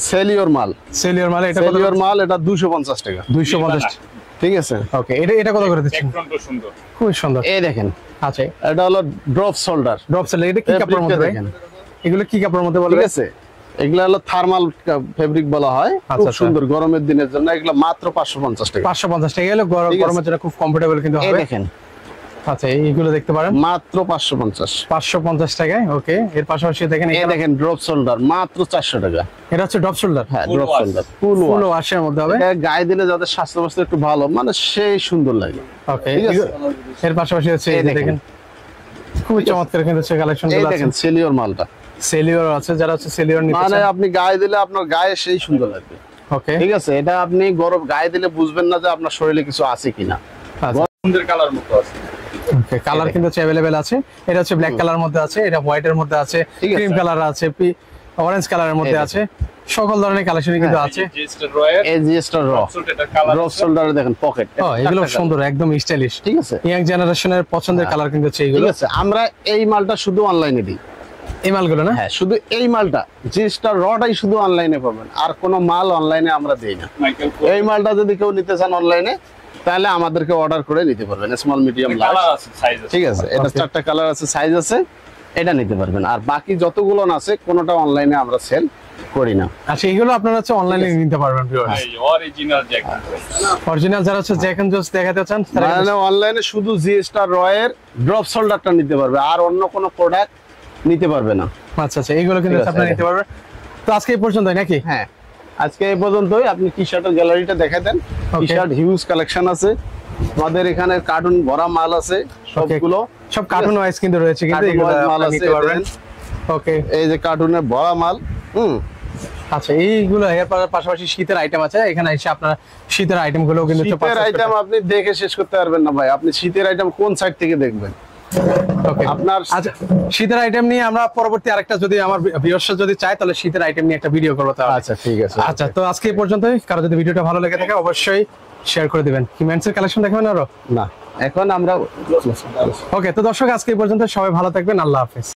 সেলিওর মাল, সেলিয়র মাল, এটা কত? সেলিওর মাল এটা 250 টাকা। 250। ঠিক আছে। ওকে, এটা কত করে দিচ্ছেন? একদম সুন্দর। খুব সুন্দর। এই দেখেন আচ্ছা এটা হলো ড্রপ শোল্ডার, ড্রপ সেল, এটা কি কাপড়ের মধ্যে ভাই? দেখেন। এগুলো কি কাপড়ের মধ্যে বলবে? ঠিক আছে। এগুলা হলো থার্মাল ফেব্রিক বলা হয়, খুব আচ্ছা। সুন্দর গরমের দিনের জন্য। এগুলা মাত্র 550 টাকা। 550 টাকা এগুলো ঠিক আছে। গরমের জন্য খুব কমফোর্টেবল কিন্তু এই হবে। দেখেন আচ্ছা এইগুলো দেখতে পারেন মাত্র 550। 550 টাকায়। ওকে, এর পাশাপাশি দেখেন এই এখানে দেখেন ড্রপ শোল্ডার মাত্র 400 টাকা। এটা হচ্ছে ড্রপ শোল্ডার। হ্যাঁ Full ড্রপ wash। শোল্ডার ফুল ফুল ওয়াশ। ওয়াশের মধ্যে হবে। এটা গায়ে দিলে যাদের স্বাস্থ্য অবস্থা একটু ভালো, মানে সেই সুন্দর লাগে। ওকে, ঠিক আছে। এর পাশাপাশি হচ্ছে এই এই যে দেখেন। দেখেন খুবই চমৎকার কিন্তু হচ্ছে কালেকশন এই গুলো আছে। দেখেন সেলিওর মালটা, সেলিয়র আছে, যারা হচ্ছে সেলিয়র নিতে মানে চান। আপনি গায়ে দিলে আপনার গায়ে সেই সুন্দর লাগবে। ওকে ঠিক আছে। এটা আপনি গরম গায়ে দিলে বুঝবেন না যে আপনার শরীরে কিছু আছে কিনা। আচ্ছা সুন্দর কালার মতো আছে। ওকে, কালার কিন্তু হচ্ছে अवेलेबल আছে। এটা হচ্ছে ব্ল্যাক কালার মধ্যে আছে, এটা হোয়াইট এর মধ্যে আছে, ঠিক আছে। ক্রিম কালার আছে, অরেঞ্জ কালারের মধ্যে এই আছে, সকল ধরনের কালেকশনই কিন্তু আছে। জিস্টার রয়্যাল এই জিএসটা র এটা কালার ড্রপ শোল্ডারে দেখেন পকেট, ও এগুলো সুন্দর, একদম স্টাইলিশ। ঠিক আছে। ইয়াং জেনারেশনের পছন্দের হ্যাঁ। কালার কিন্তু হচ্ছে ঠিক এগুলো। আছে। আমরা এই মালটা শুধু অনলাইনে দিই। এই মালগুলো না? হ্যাঁ শুধু এই মালটা জিএসটা রটাই শুধু অনলাইনে পাবেন, আর কোনো মাল অনলাইনে আমরা দেই না। মাইকেল এই মালটা যদি কেউ নিতে চান অনলাইনে, তাহলে আমাদেরকে অর্ডার করে নিতে পারবেন, স্মল মিডিয়াম লার্জ। কালার আছে, সাইজ আছে। ঠিক আছে। এটা Okay. 4টা কালার আছে, সাইজ আছে, এটা নিতে পারবেন। আর বাকি যতগুলো আছে কোনোটা অনলাইনে আমরা সেল করি না। আচ্ছা এগুলো আপনারা হচ্ছে অনলাইনে নিতে পারবেন ভিউয়ার্স। এই অরিজিনাল জ্যাকেট। অরিজিনাল যারা হচ্ছে জ্যাক এন্ড জোস দেখাতে চান তারা মানে কিন্তু- অনলাইনে শুধু জিএসটা রয়ের ড্রপ শোল্ডারটা নিতে পারবে, আর অন্য কোনো প্রোডাক্ট নিতে পারবে না। আচ্ছা আচ্ছা এইগুলো কিন্তু ঠিক আছে, আপনারা নিতে পারবেন। তো আজকে এই পর্যন্তই নাকি? হ্যাঁ আজকে এই পর্যন্তই। আপনি টি শার্টের গ্যালারিটা দেখাই দেন। টি শার্ট হিউজ কালেকশন আছে আমাদের এখানে, কার্টুন ভরা মাল আছে সবগুলো। সব কার্টুন ওয়াইজ কিন্তু রয়েছে, কিন্তু Cartoon এগুলো wise মাল আপনারা আছে, নিতে পারবেন। ওকে, এই যে কার্টুনের ভরা মাল। আচ্ছা এইগুলো এর পাশাপাশি শীতের আইটেম আছে, এখানে এসে আপনারা শীতের আইটেম গুলো কিন্তু শীতের আইটেম আপনি দেখে শেষ করতে পারবেন না ভাই। আপনি শীতের আইটেম কোন সাইড থেকে দেখবেন? ওকে আপনার আচ্ছা, শীতের আইটেম নিয়ে আমরা পরবর্তী আরেকটা, যদি আমার ভিউয়ার্সরা যদি চায় তাহলে শীতের আইটেম নিয়ে একটা ভিডিও করবো তাহলে। আচ্ছা ঠিক আছে। আচ্ছা, তো আজকে এই পর্যন্তই। কারো যদি ভিডিওটা ভালো লেগে থাকে অবশ্যই শেয়ার করে দিবেন। কি মেন্সের কালেকশন দেখাবেন আরো? না, এখন আমরা ওকে, তো দর্শক আজকে এই পর্যন্ত, সবাই ভালো থাকবেন, আল্লাহ হাফেজ।